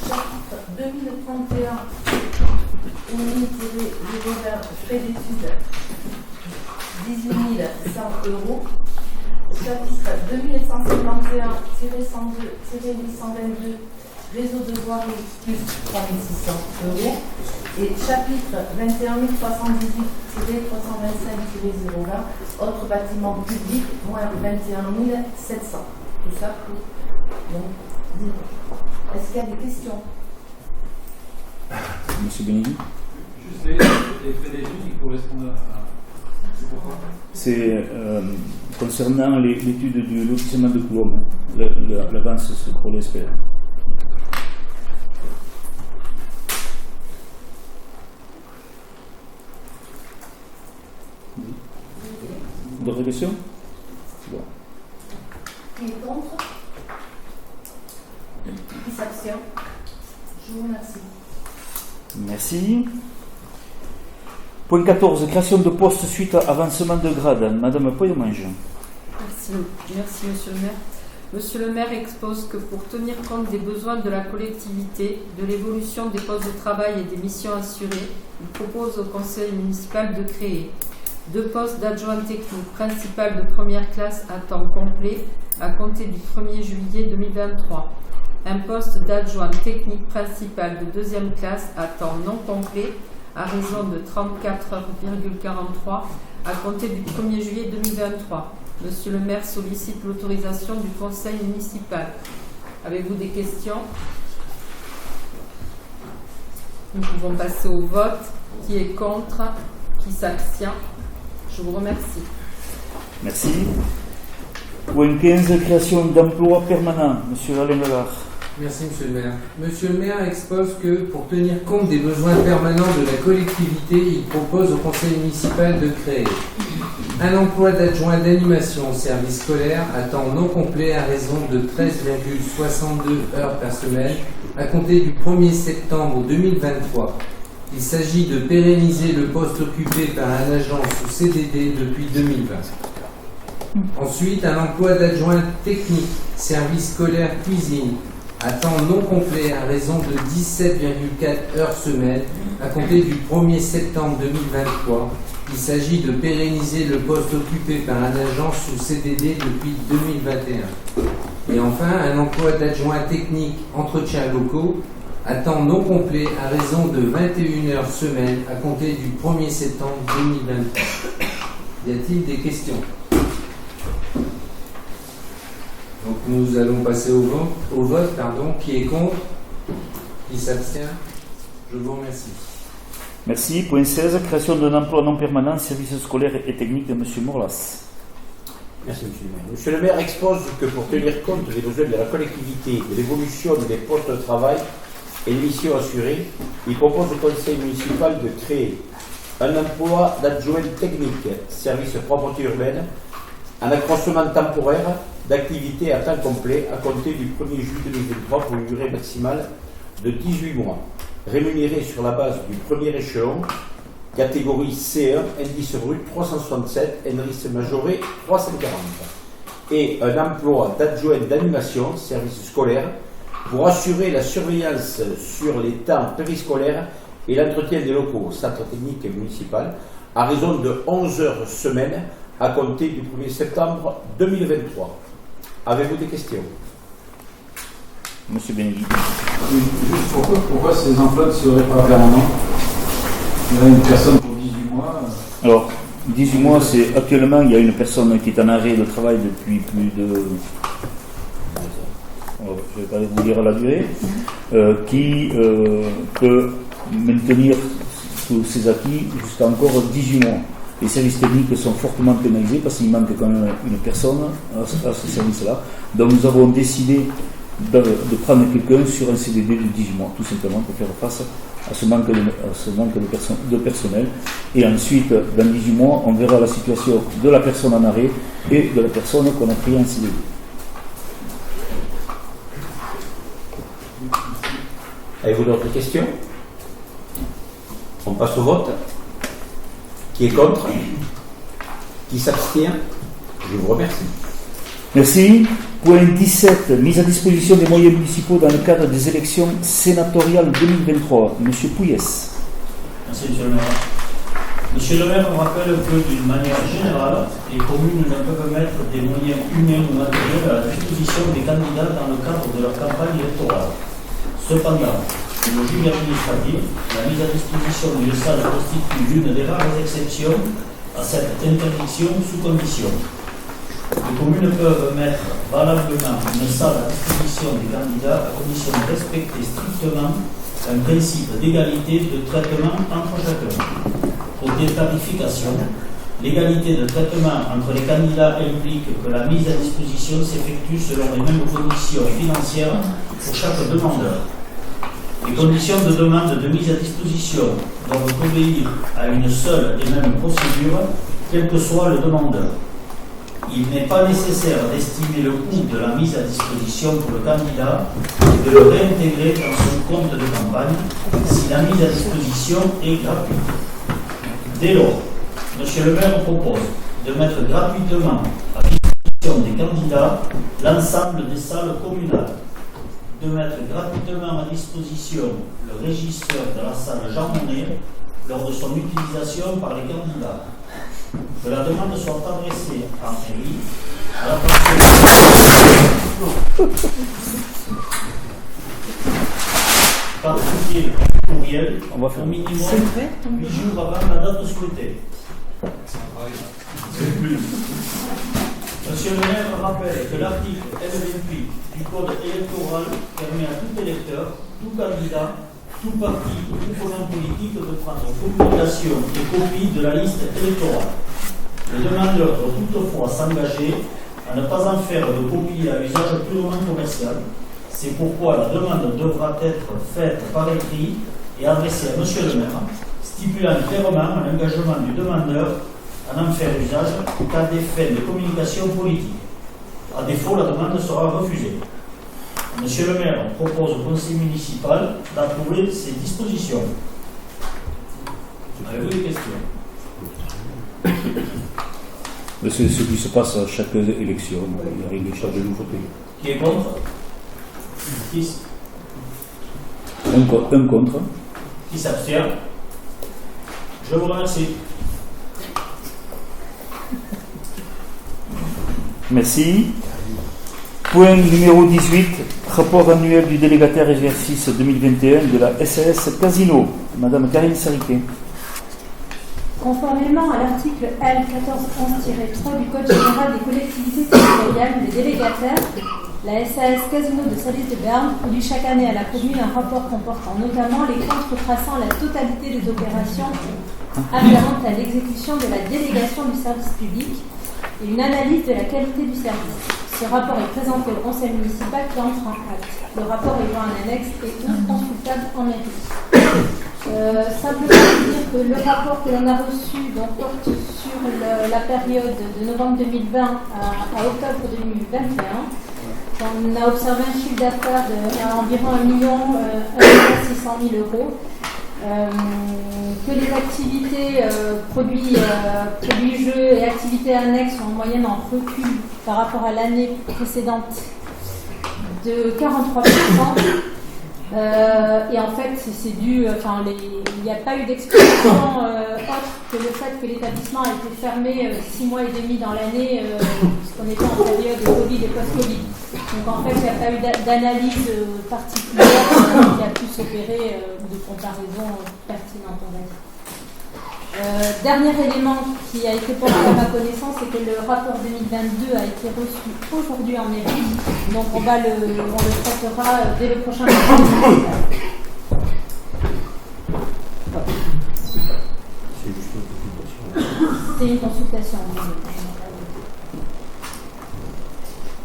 Chapitre 2031, frais d'études, 18 100 €. Chapitre 2151-102-822, réseau de voirie, plus 3600 €. Et chapitre 21318-325-020, autres bâtiments publics, moins 21 700. Tout ça pour. Donc, est-ce qu'il y a des questions? Monsieur Benigni. Juste les frais d'études qui correspondent à. C'est pourquoi? C'est concernant l'étude du lotissement de Coulomb, l'avance pour l'espère. D'autres questions? Bon. Qui est contre? Qui s'abstient? Je vous remercie. Merci. Point 14, création de poste suite à avancement de grade. Madame Poyemange. Merci, Monsieur le maire. Monsieur le maire expose que pour tenir compte des besoins de la collectivité, de l'évolution des postes de travail et des missions assurées, il propose au conseil municipal de créer 2 postes d'adjoint technique principal de première classe à temps complet à compter du 1er juillet 2023. Un poste d'adjoint technique principal de deuxième classe à temps non complet à raison de 34,43 à compter du 1er juillet 2023. Monsieur le maire sollicite l'autorisation du conseil municipal. Avez-vous des questions? Nous pouvons passer au vote. Qui est contre? Qui s'abstient? Je vous remercie. Merci. Point 15, création d'emplois permanents. Monsieur Alain Lelard. Merci, Monsieur le maire. Monsieur le maire expose que, pour tenir compte des besoins permanents de la collectivité, il propose au conseil municipal de créer un emploi d'adjoint d'animation au service scolaire à temps non complet à raison de 13,62 heures par semaine à compter du 1er septembre 2023. Il s'agit de pérenniser le poste occupé par un agent sous CDD depuis 2020. Ensuite, un emploi d'adjoint technique, service scolaire cuisine, à temps non complet à raison de 17,4 heures semaine à compter du 1er septembre 2023. Il s'agit de pérenniser le poste occupé par un agent sous CDD depuis 2021. Et enfin, un emploi d'adjoint technique entretien locaux à temps non complet à raison de 21 heures semaine à compter du 1er septembre 2023. Y a-t-il des questions? Donc nous allons passer au vote. Qui est contre? Qui s'abstient? Je vous remercie. Merci. Point 16, création d'un emploi non permanent, service scolaire et technique de M. Morlas. Merci, Monsieur le maire. Monsieur le maire expose que pour tenir compte des besoins de la collectivité, de l'évolution des postes de travail et des missions assurées, il propose au conseil municipal de créer un emploi d'adjoint technique, service propreté urbaine, un accroissement temporaire d'activité à temps complet à compter du 1er juillet 2023 pour une durée maximale de 18 mois, rémunéré sur la base du premier échelon, catégorie C1, indice brut 367, indice majoré 340, et un emploi d'adjoint d'animation, service scolaire, pour assurer la surveillance sur les temps périscolaires et l'entretien des locaux au centre technique municipal à raison de 11 heures semaine à compter du 1er septembre 2023. Avez-vous des questions? Monsieur Benegui. Juste pourquoi ces emplois ne seraient pas permanents? Il y a une personne pour 18 mois. Alors, 18 mois, c'est actuellement, il y a une personne qui est en arrêt de travail depuis plus de... je ne vais pas vous dire la durée, qui peut maintenir tous ses acquis jusqu'à encore 18 mois. Les services techniques sont fortement pénalisés parce qu'il manque quand même une personne à ce service-là. Donc nous avons décidé de prendre quelqu'un sur un CDD de 18 mois, tout simplement, pour faire face à ce manque de personnel. Et ensuite, dans 18 mois, on verra la situation de la personne en arrêt et de la personne qu'on a pris en CDD. Avez-vous d'autres questions? On passe au vote. Qui est contre? Qui s'abstient? Je vous remercie. Merci. Point 17. Mise à disposition des moyens municipaux dans le cadre des élections sénatoriales 2023. Monsieur Pouillès. Merci, Monsieur le maire. Monsieur le maire, on rappelle que d'une manière générale, les communes ne peuvent mettre des moyens humains ou matériels à la disposition des candidats dans le cadre de leur campagne électorale. Cependant, le juge administratif, la mise à disposition d'une salle constitue l'une des rares exceptions à cette interdiction sous condition. Les communes peuvent mettre valablement une salle à disposition des candidats à condition de respecter strictement un principe d'égalité de traitement entre chacun. Côté tarification, l'égalité de traitement entre les candidats implique que la mise à disposition s'effectue selon les mêmes conditions financières pour chaque demandeur. Les conditions de demande de mise à disposition doivent obéir à une seule et même procédure, quel que soit le demandeur. Il n'est pas nécessaire d'estimer le coût de la mise à disposition pour le candidat et de le réintégrer dans son compte de campagne si la mise à disposition est gratuite. Dès lors, Monsieur le maire propose de mettre gratuitement à disposition des candidats l'ensemble des salles communales, de mettre gratuitement à disposition le régisseur de la salle Jean Monnet lors de son utilisation par les candidats, que la demande soit adressée en mairie à la par courriel au minimum 8 jours avant la date souhaitée. Monsieur le maire rappelle que l'article L28 du Code électoral permet à tout électeur, tout candidat, tout parti ou tout projet politique de prendre communication et copie de la liste électorale. Le demandeur doit toutefois s'engager à ne pas en faire de copie à usage purement commercial. C'est pourquoi la demande devra être faite par écrit et adressée à Monsieur le maire, stipulant clairement l'engagement du demandeur à n'en faire usage qu'à des fins de communication politique. À défaut, la demande sera refusée. Monsieur le maire propose au conseil municipal d'approuver ces dispositions. Avez-vous des questions? C'est ce qui se passe à chaque élection. Il arrive des charges de nouveautés. Qui est contre? Un contre. Qui s'abstient? Je vous remercie. Merci. Point numéro 18, rapport annuel du délégataire exercice 2021 de la SAS Casino. Madame Karine Sariquet. Conformément à l'article L. 1411-3 du Code général des collectivités territoriales, les délégataires, la SAS Casino de Salis de Berne produit chaque année à la commune un rapport comportant notamment les comptes retraçant la totalité des opérations afférentes à l'exécution de la délégation du service public et une analyse de la qualité du service. Ce rapport est présenté au conseil municipal qui entre en acte. Le rapport est joint en annexe et consultable en mairie. Simplement dire que le rapport que l'on a reçu porte sur la période de novembre 2020 à octobre 2021. On a observé un chiffre d'affaires d'environ 1 600 000 euros. Que les activités produits jeux et activités annexes sont en moyenne en recul par rapport à l'année précédente de 43%. Et en fait, c'est dû, il n'y a pas eu d'explication autre que le fait que l'établissement a été fermé 6 mois et demi dans l'année, puisqu'on était en période de Covid et post-Covid. Donc en fait, il n'y a pas eu d'analyse particulière qui a pu s'opérer de comparaison pertinente, on va dire. Dernier élément qui a été porté à ma connaissance, c'est que le rapport 2022 a été reçu aujourd'hui en mairie, donc on le traitera dès le prochain rapport. C'est une consultation.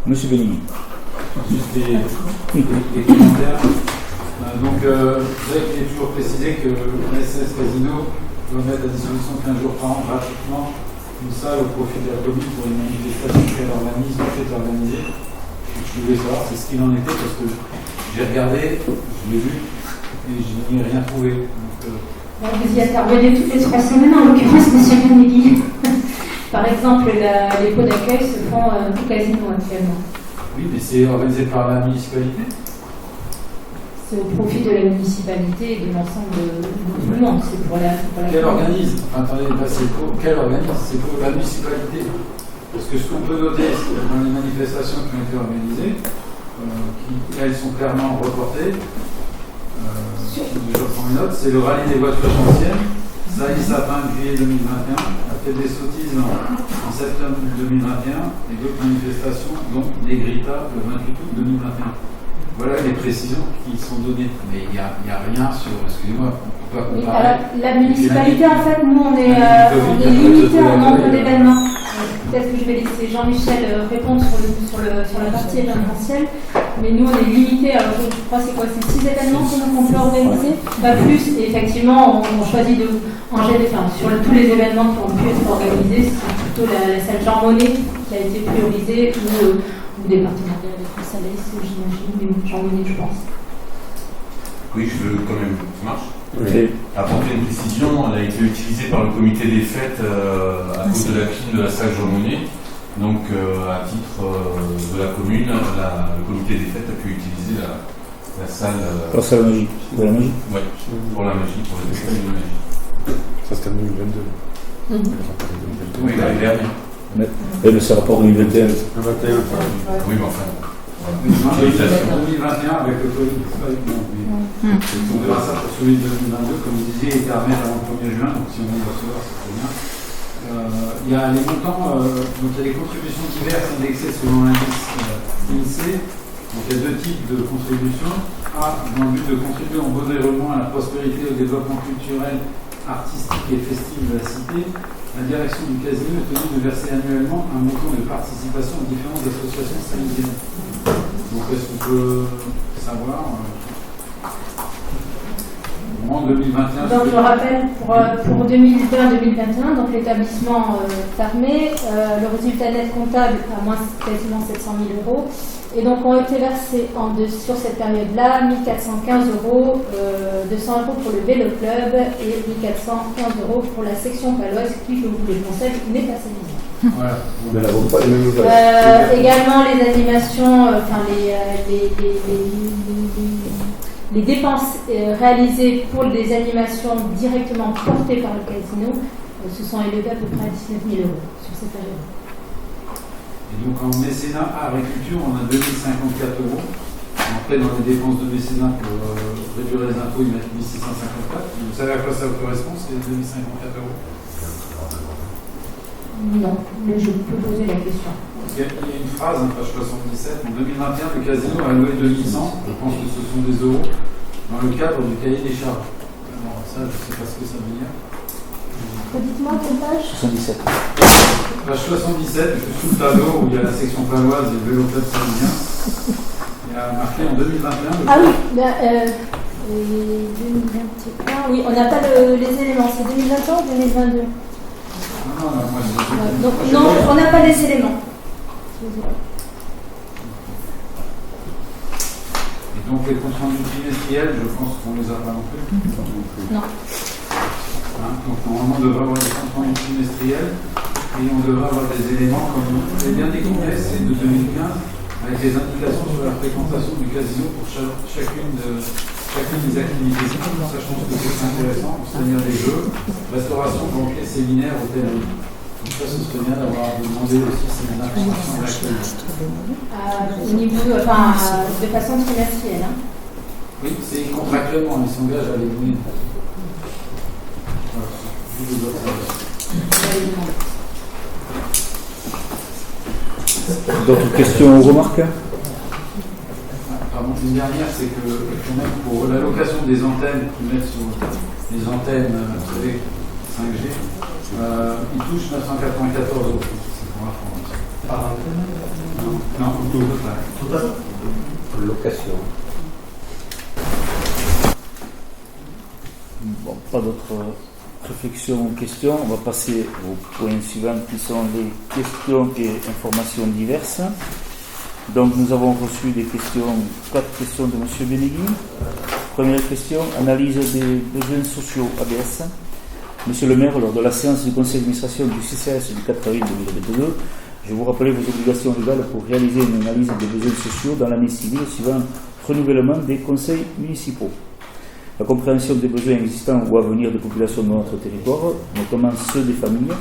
Monsieur Benigni. Juste des commentaires. Donc, vous savez qu'il est toujours précisé que la SAS Casino doit mettre à disposition 15 jours par an gratuitement une salle au profit de la commune pour une manifestation qu'elle organise ou fait organiser. Je voulais savoir c'est ce qu'il en était parce que j'ai regardé, je l'ai vu et je n'y ai rien trouvé. Donc, vous y intervenez toutes les 3 semaines en l'occurrence, monsieur Benigni. Par exemple, les pots d'accueil se font au casino actuellement. Oui, mais c'est organisé par la municipalité. C'est au profit de la municipalité et de l'ensemble du monde. C'est pour la quel organisme? Attendez, quel organisme? C'est pour la municipalité. Parce que ce qu'on peut noter dans les manifestations qui ont été organisées, elles sont clairement reportées. Je reprends mes notes, c'est le rallye des voitures anciennes, Salis Sapin, juillet 2021, la fête des sottises en septembre 2021, et d'autres manifestations, dont les Grita le 28 août 2021. Voilà les précisions qui sont données. Mais il n'y a rien sur. Excusez-moi, on ne peut pas comparer. Alors, la municipalité, en fait, nous, on est limité en nombre d'événements. Peut-être que je vais laisser Jean-Michel répondre sur la partie événementielle. Mais nous, on est limité. Alors, je crois c'est quoi? C'est 6 événements qu'on peut organiser, pas plus. Et effectivement, on choisit en général, sur tous les événements qui ont pu être organisés, c'est plutôt la salle Jean Monnet qui a été priorisée ou des partenariats avec le Salès, j'imagine, mais Jean Monnet, je pense. Oui, je veux quand même. Ça marche? Oui. Apporter une précision, elle a été utilisée par le comité des fêtes à cause de la clim de la salle Jean Monnet. Donc, à titre de la commune, le comité des fêtes a pu utiliser la salle. Pour la salle magie. Pour la magie? Oui, pour la magie, pour le festival de magie. Ça c'était en 2022. Oui, l'année dernière. Et le rapport 2021. Oui, mais enfin. En 2021 avec le Covid, c'est pas évident. On verra ça pour celui de 2022, comme vous disiez, il était à remettre avant le 1er juin, donc si on y va recevoir, c'est très bien. Il y a les montants, donc il y a les contributions diverses indexées selon l'indice INSEE. Donc il y a deux types de contributions. A, dans le but de contribuer en bon déroulement à la prospérité et au développement culturel, artistique et festif de la cité, la direction du casino est tenue de verser annuellement un montant de participation aux différentes associations salésiennes. Donc est-ce qu'on peut savoir en 2021? Donc je rappelle pour 2020-2021, donc l'établissement fermé, le résultat net comptable à moins quasiment 700 000 euros. Et donc ont été versés sur cette période-là 1 415 euros, 200 euros pour le vélo club et 1 415 euros pour la section paloise qui, je vous le conseille, n'est pas salésienne. Voilà. Mais n'avons pas les mêmes nouvelles. Également les animations, les dépenses réalisées pour des animations directement portées par le casino se sont élevées à peu près à 19 000 euros sur cette période. Et donc en mécénat agriculture, on a 2054 euros. Après, dans les dépenses de mécénat pour réduire les impôts, ils mettent 1654. Vous savez à quoi ça correspond, ces 2054 euros? Non, mais je peux poser la question. Il y a une phrase, page 77, en 2021, le casino a loué 2100, je pense que ce sont des euros, dans le cadre du cahier des charges. Alors ça, je ne sais pas ce que ça veut dire. Redites-moi quelle page? 77. Page 77, sous le tableau où il y a la section paloise et le vélo club salésien, il y a marqué en 2021. Ah oui, 2021, oui, on n'a pas les éléments, c'est 2021 ou 2022? Donc, non, on n'a pas les éléments. Et donc les comptes rendus trimestriels, je pense qu'on les a pas non plus. Non. Donc normalement on devrait avoir des comptes rendus trimestriels et on devrait avoir des éléments comme les derniers congrès, c'est de 2015, avec des indications sur la fréquentation du casino pour chacune des activités. Ça, je pense que c'est intéressant pour se tenir des jeux, restauration, banquet, séminaire, hôtellerie. Donc ça, ce serait bien d'avoir demandé aussi ces informations à l'actualité. Au niveau, de façon trimestrielle. Hein. Oui, c'est contractuellement, ils s'engagent à les donner. D'autres questions ou remarques? Pardon, une dernière, c'est que quand même pour l'allocation des antennes qu'ils mettent sur les antennes, vous savez, 5G, ils touchent 994 euros. C'est pour la France. Par antenne? Non, tout total. Location. Bon, pas d'autres réflexions ou questions. On va passer au point suivant qui sont les questions et informations diverses. Donc nous avons reçu des questions, 4 questions de M. Benegui. Première question, analyse des besoins sociaux ABS. Monsieur le maire, lors de la séance du conseil d'administration du CCAS du 4 avril 2022, je vous rappelais vos obligations légales pour réaliser une analyse des besoins sociaux dans l'année civile suivant renouvellement des conseils municipaux. La compréhension des besoins existants ou à venir des populations de notre territoire, notamment ceux des familles,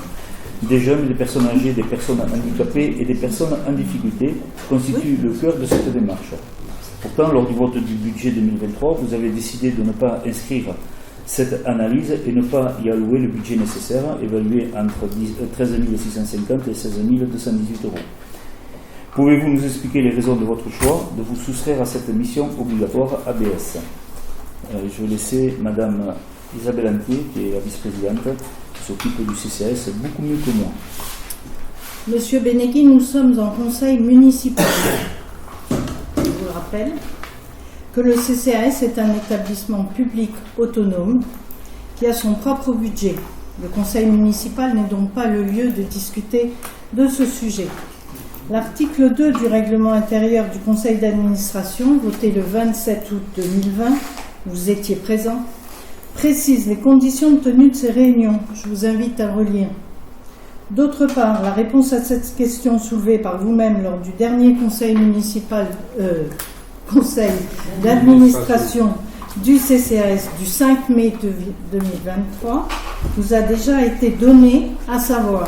des jeunes, des personnes âgées, des personnes handicapées et des personnes en difficulté, constitue le cœur de cette démarche. Pourtant, lors du vote du budget 2023, vous avez décidé de ne pas inscrire cette analyse et ne pas y allouer le budget nécessaire, évalué entre 13 650 et 16 218 euros. Pouvez-vous nous expliquer les raisons de votre choix de vous soustraire à cette mission obligatoire ABS? Je vais laisser Madame Isabelle Antier, qui est la vice-présidente, qui s'occupe du CCAS beaucoup mieux que moi. Monsieur Benegui, nous sommes en conseil municipal. Je vous rappelle que le CCAS est un établissement public autonome qui a son propre budget. Le conseil municipal n'est donc pas le lieu de discuter de ce sujet. L'article 2 du règlement intérieur du conseil d'administration, voté le 27 août 2020, vous étiez présent, précise les conditions de tenue de ces réunions. Je vous invite à relire. D'autre part, la réponse à cette question soulevée par vous-même lors du dernier conseil municipal, conseil d'administration du CCAS du 5 mai 2023 vous a déjà été donné, à savoir,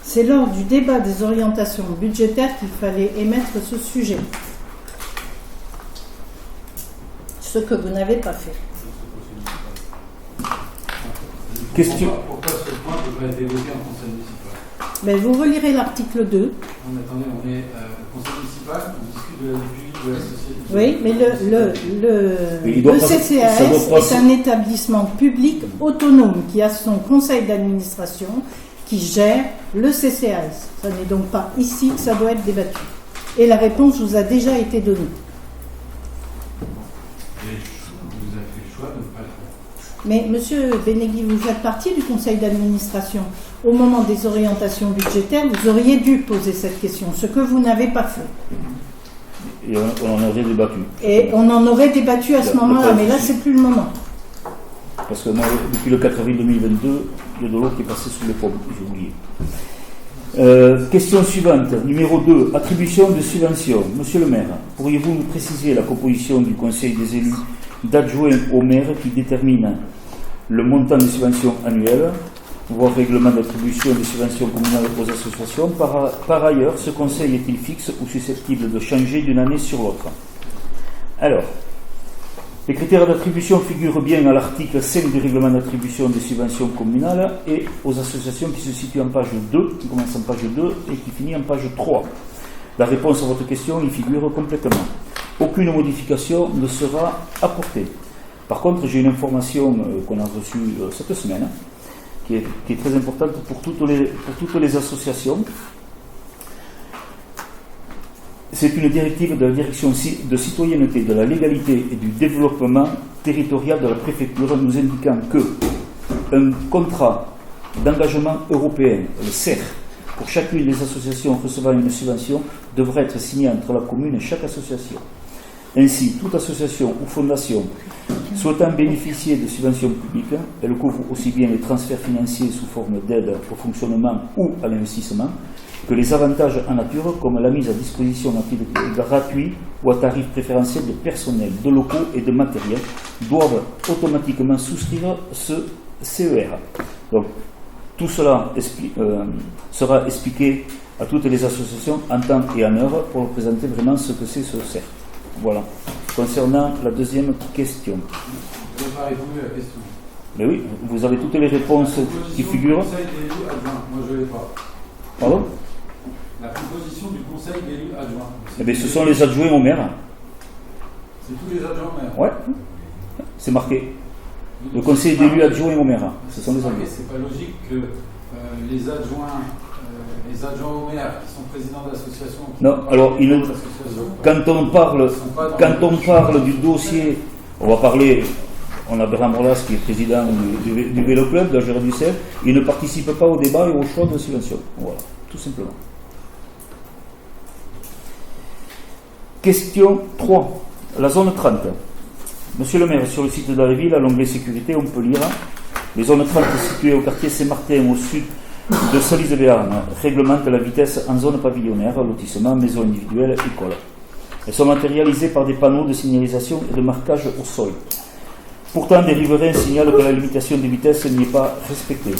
c'est lors du débat des orientations budgétaires qu'il fallait émettre ce sujet. Ce que vous n'avez pas fait. Question. Pourquoi ce point ne peut pas être évoqué en conseil municipal? Mais vous relirez l'article 2. Non, mais attendez, on est conseil municipal, on discute de la vie publique de la société. Oui, mais le CCAS est un établissement public autonome qui a son conseil d'administration qui gère le CCAS. Ce n'est donc pas ici que ça doit être débattu. Et la réponse vous a déjà été donnée. Vous avez fait le choix de ne pas le faire. Mais monsieur Benegui, vous faites partie du conseil d'administration. Au moment des orientations budgétaires, vous auriez dû poser cette question, ce que vous n'avez pas fait. Et on en aurait débattu. Et on en aurait débattu à ce moment-là, mais là, c'est plus le moment. Parce que moi, depuis le 4 avril 2022, il y a de l'eau qui est passée sous les pommes, j'ai oublié. Question suivante, numéro 2, attribution de subventions. Monsieur le maire, pourriez-vous nous préciser la composition du conseil des élus d'adjoints au maire qui détermine le montant des subventions annuelles, voire règlement d'attribution des subventions communales aux associations? Par ailleurs, ce conseil est-il fixe ou susceptible de changer d'une année sur l'autre? Alors, les critères d'attribution figurent bien à l'article 5 du règlement d'attribution des subventions communales et aux associations qui se situent en page 2, qui commence en page 2 et qui finit en page 3. La réponse à votre question y figure complètement. Aucune modification ne sera apportée. Par contre, j'ai une information qu'on a reçue cette semaine, qui est très importante pour toutes les associations. C'est une directive de la direction de citoyenneté, de la légalité et du développement territorial de la préfecture nous indiquant que un contrat d'engagement européen, le CER, pour chacune des associations recevant une subvention devrait être signé entre la commune et chaque association. Ainsi, toute association ou fondation souhaitant bénéficier de subventions publiques, elle couvre aussi bien les transferts financiers sous forme d'aide au fonctionnement ou à l'investissement que les avantages en nature comme la mise à disposition à titre gratuit ou à tarif préférentiel de personnel, de locaux et de matériel doivent automatiquement souscrire ce CER. Donc, tout cela sera expliqué à toutes les associations en temps et en heure pour présenter vraiment ce que c'est ce CER. Voilà. Concernant la deuxième question. Vous n'avez pas répondu à la question. Mais oui, vous avez toutes les réponses qui figurent. Le conseil d'élus adjoints, moi je ne l'ai pas. Pardon? La composition du conseil d'élus adjoints. Eh bien, ce sont les adjoints au maire. C'est tous les adjoints au maire. Ouais, c'est marqué. Le conseil d'élus adjoints au maire. Ce sont les adjoints. C'est pas logique que les adjoints au maire qui sont présidents d'associations. Non, alors quand on parle du dossier, on va parler. On a Bernard Morlas qui est président du Vélo Club, de la Gérard du CEF. Il ne participe pas au débat et au choix de subvention. Voilà, tout simplement. Question 3. La zone 30. Monsieur le maire, sur le site de la ville, à l'onglet sécurité, on peut lire les zones 30 situées au quartier Saint-Martin, au sud de Salis-de-Béarn, réglementent la vitesse en zone pavillonnaire, lotissement, maison individuelle, école. Elles sont matérialisées par des panneaux de signalisation et de marquage au sol. Pourtant, des riverains signalent que la limitation de vitesse n'y est pas respectée.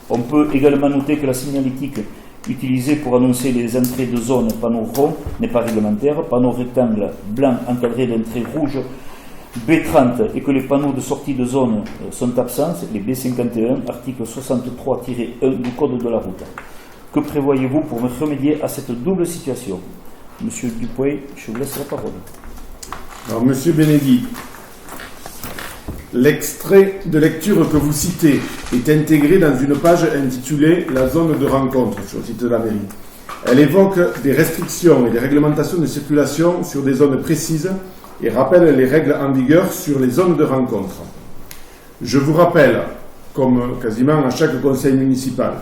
On peut également noter que la signalétique utilisée pour annoncer les entrées de zone panneau rond n'est pas réglementaire, panneau rectangle blanc encadré d'un trait rouge B30 et que les panneaux de sortie de zone sont absents, les B51, article 63-1 du Code de la route. Que prévoyez-vous pour remédier à cette double situation? Monsieur Dupuy, je vous laisse la parole. Alors, Monsieur Benegui, l'extrait de lecture que vous citez est intégré dans une page intitulée « La zone de rencontre » sur le site de la mairie. Elle évoque des restrictions et des réglementations de circulation sur des zones précises et rappelle les règles en vigueur sur les zones de rencontre. Je vous rappelle, comme quasiment à chaque conseil municipal,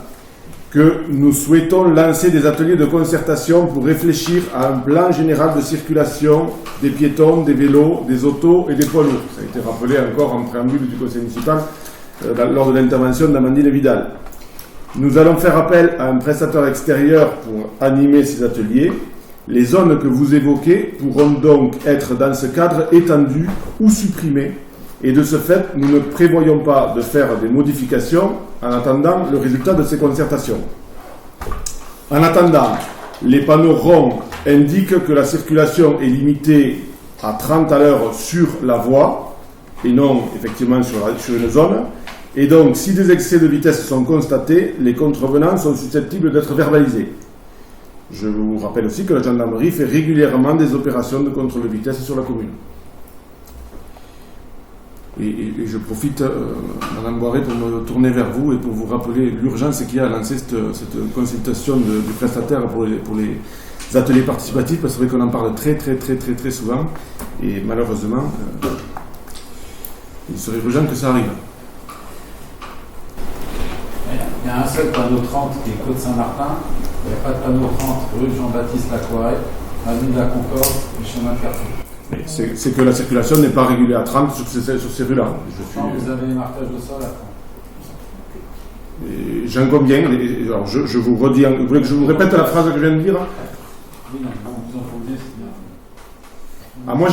que nous souhaitons lancer des ateliers de concertation pour réfléchir à un plan général de circulation des piétons, des vélos, des autos et des poids lourds. Ça a été rappelé encore en préambule du conseil municipal lors de l'intervention d'Amandine Vidal. Nous allons faire appel à un prestataire extérieur pour animer ces ateliers. Les zones que vous évoquez pourront donc être dans ce cadre étendues ou supprimées et de ce fait, nous ne prévoyons pas de faire des modifications en attendant le résultat de ces concertations. En attendant, les panneaux ronds indiquent que la circulation est limitée à 30 à l'heure sur la voie et non effectivement sur une zone. Et donc, si des excès de vitesse sont constatés, les contrevenants sont susceptibles d'être verbalisés. Je vous rappelle aussi que la gendarmerie fait régulièrement des opérations de contrôle de vitesse sur la commune. Et je profite, Madame Boiret, pour me tourner vers vous et pour vous rappeler l'urgence qu'il y a à lancer cette consultation du prestataire pour les ateliers participatifs, parce que c'est vrai qu'on en parle très souvent, et malheureusement, il serait urgent que ça arrive. Il y a un seul panneau 30 qui est Côte Saint-Martin, il n'y a pas de panneau 30 rue Jean-Baptiste Lacoiré, avenue de la Concorde et chemin de Carrefour. C'est que la circulation n'est pas régulée à 30 sur ces rues-là. Vous avez les marquages au sol à 30. J'en conviens. Alors je vous redis. Vous voulez que je vous répète la phrase que je viens de dire? Oui, non, vous en convenez, c'est bien. Moi,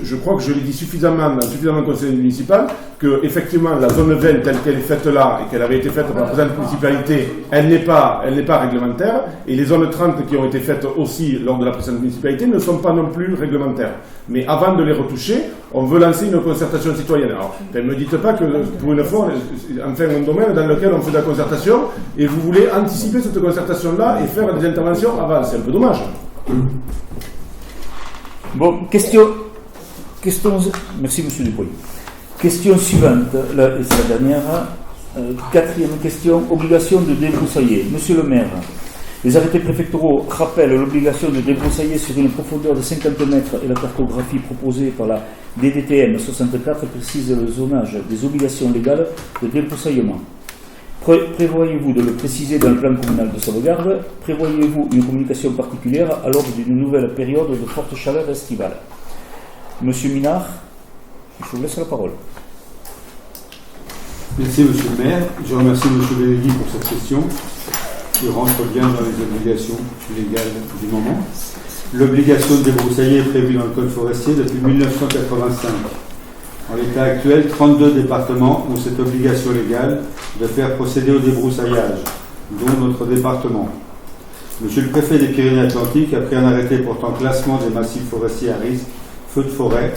je crois que je l'ai dit suffisamment au conseil municipal que effectivement la zone 20 telle qu'elle est faite là et qu'elle avait été faite par la présente municipalité, elle n'est pas réglementaire, et les zones 30 qui ont été faites aussi lors de la précédente municipalité ne sont pas non plus réglementaires. Mais avant de les retoucher, on veut lancer une concertation citoyenne. Alors, ne me dites pas que pour une fois, enfin un domaine dans lequel on fait de la concertation et vous voulez anticiper cette concertation-là et faire des interventions avant, c'est un peu dommage. Bon, question. Merci, monsieur Dupuy. Question suivante, c'est la dernière. Quatrième question, obligation de débroussailler. Monsieur le maire, les arrêtés préfectoraux rappellent l'obligation de débroussailler sur une profondeur de 50 mètres et la cartographie proposée par la DDTM 64 précise le zonage des obligations légales de débroussaillement. Prévoyez-vous de le préciser dans le plan communal de sauvegarde? Prévoyez-vous une communication particulière à l'aube d'une nouvelle période de forte chaleur estivale? Monsieur Minard, je vous laisse la parole. Merci Monsieur le maire. Je remercie Monsieur Benegui pour cette question qui rentre bien dans les obligations légales du moment. L'obligation de débroussailler est prévue dans le Code forestier depuis 1985. En l'état actuel, 32 départements ont cette obligation légale de faire procéder au débroussaillage, dont notre département. Monsieur le préfet des Pyrénées-Atlantiques a pris un arrêté portant classement des massifs forestiers à risque, feux de forêt,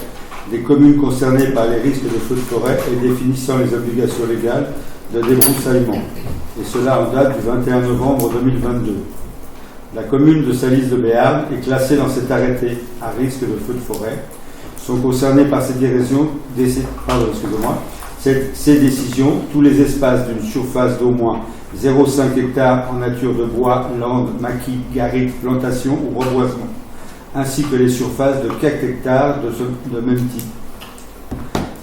des communes concernées par les risques de feux de forêt et définissant les obligations légales de débroussaillement. Et cela en date du 21 novembre 2022. La commune de Salis de Béarn est classée dans cet arrêté à risque de feux de forêt. Sont concernés par ces décisions tous les espaces d'une surface d'au moins 0,5 hectares en nature de bois, landes, maquis, garrigues, plantations ou reboisement, ainsi que les surfaces de 4 hectares de même type.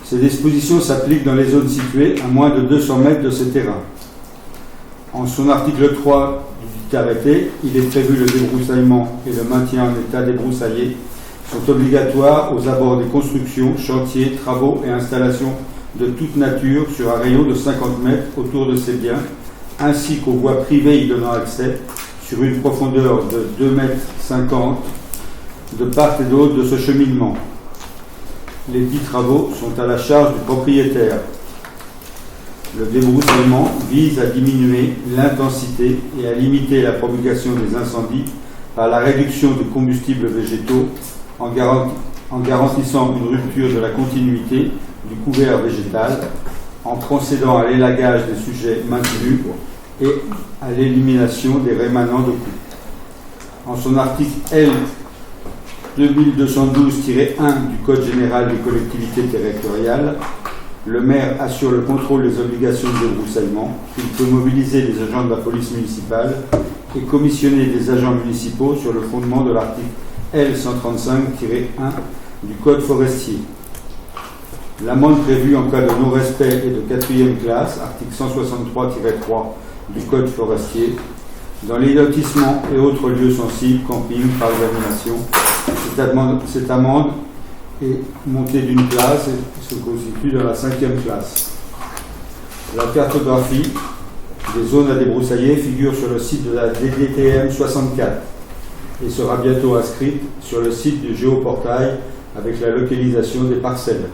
Ces dispositions s'appliquent dans les zones situées à moins de 200 mètres de ces terrains. En son article 3 du arrêté, il est prévu le débroussaillement et le maintien en état débroussaillé sont obligatoires aux abords des constructions, chantiers, travaux et installations de toute nature sur un rayon de 50 mètres autour de ces biens, ainsi qu'aux voies privées y donnant accès sur une profondeur de 2,50 mètres de part et d'autre de ce cheminement. Les dits travaux sont à la charge du propriétaire. Le débroussaillement vise à diminuer l'intensité et à limiter la propagation des incendies par la réduction des combustibles végétaux en garantissant une rupture de la continuité du couvert végétal, en procédant à l'élagage des sujets maintenus et à l'élimination des rémanents de coups. En son article L. 2212-1 du Code général des collectivités territoriales, le maire assure le contrôle des obligations de débroussaillement. Il peut mobiliser les agents de la police municipale et commissionner des agents municipaux sur le fondement de l'article L. 135-1 du Code forestier. L'amende prévue en cas de non-respect est de 4e classe, article 163-3 du Code forestier. Dans les lotissements et autres lieux sensibles, camping, parcs d'animation, cette amende est montée d'une classe et se constitue dans la 5e classe. La cartographie des zones à débroussailler figure sur le site de la DDTM 64 et sera bientôt inscrite sur le site du géoportail avec la localisation des parcelles.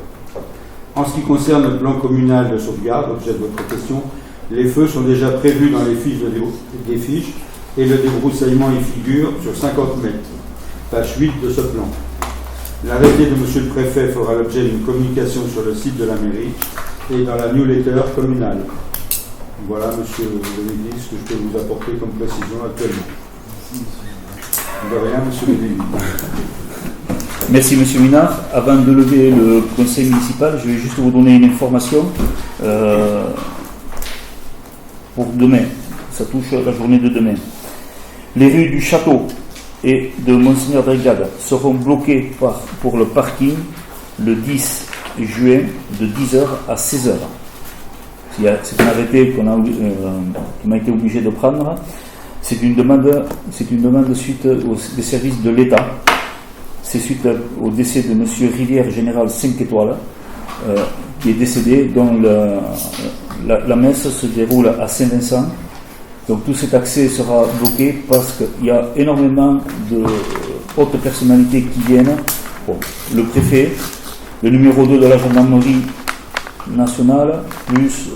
En ce qui concerne le plan communal de sauvegarde, objet de votre question, les feux sont déjà prévus dans les fiches des fiches et le débroussaillement y figure sur 50 mètres. Page 8 de ce plan. L'arrêté de M. le Préfet fera l'objet d'une communication sur le site de la mairie et dans la newsletter communale. Voilà, monsieur le ministre, ce que je peux vous apporter comme précision actuellement. De rien, monsieur le ministre. Merci, monsieur Minard. Avant de lever le conseil municipal, je vais juste vous donner une information pour demain. Ça touche la journée de demain. Les rues du Château et de Monseigneur Brigade seront bloquées pour le parking le 10 juin de 10h à 16h. C'est un arrêté qu'on a été obligé de prendre. C'est une demande suite des services de l'État. C'est suite au décès de M. Rivière, général 5 étoiles, qui est décédé, dont la messe se déroule à Saint-Vincent. Donc tout cet accès sera bloqué parce qu'il y a énormément de hautes personnalités qui viennent. Bon, le préfet, le numéro 2 de la gendarmerie nationale, plus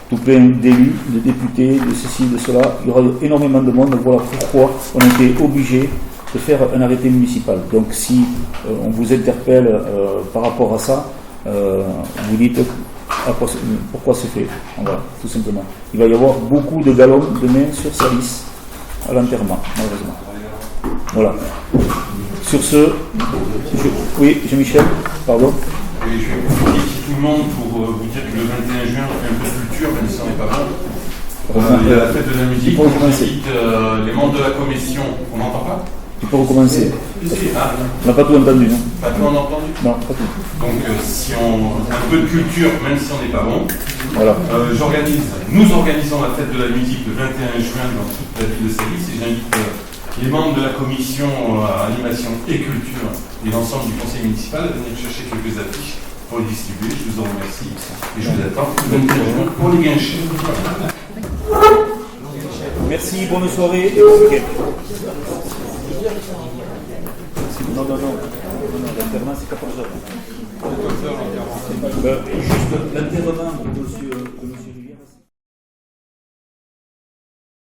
tout plein d'élus, de députés, de ceci, de cela. Il y aura énormément de monde. Voilà pourquoi on a été obligé de faire un arrêté municipal. Donc si on vous interpelle par rapport à ça, vous dites pourquoi c'est fait. Voilà, tout simplement. Il va y avoir beaucoup de galons demain sur service à l'enterrement, malheureusement. Voilà. Sur ce, oui, Jean-Michel, pardon. Oui, je vais profiter tout le monde pour vous dire que le 21 juin, on fait un peu de culture, même si on n'est pas bon. Il y a la fête de la musique. On invite les membres de la commission. On n'entend pas? Tu peux recommencer. Ah, on n'a pas tout entendu, non? Pas tout entendu? Non, pas tout. Donc, si on un peu de culture, même si on n'est pas bon. Voilà. Nous organisons la fête de la musique le 21 juin dans toute la ville de Sélis et j'invite les membres de la commission animation et culture et l'ensemble du conseil municipal à venir chercher quelques affiches pour les distribuer. Je vous en remercie et je vous attends le 21 juin pour les guinchets. Merci, bonne soirée et bon week-end. Non, l'enterrement c'est 14h. Juste l'enterrement, monsieur.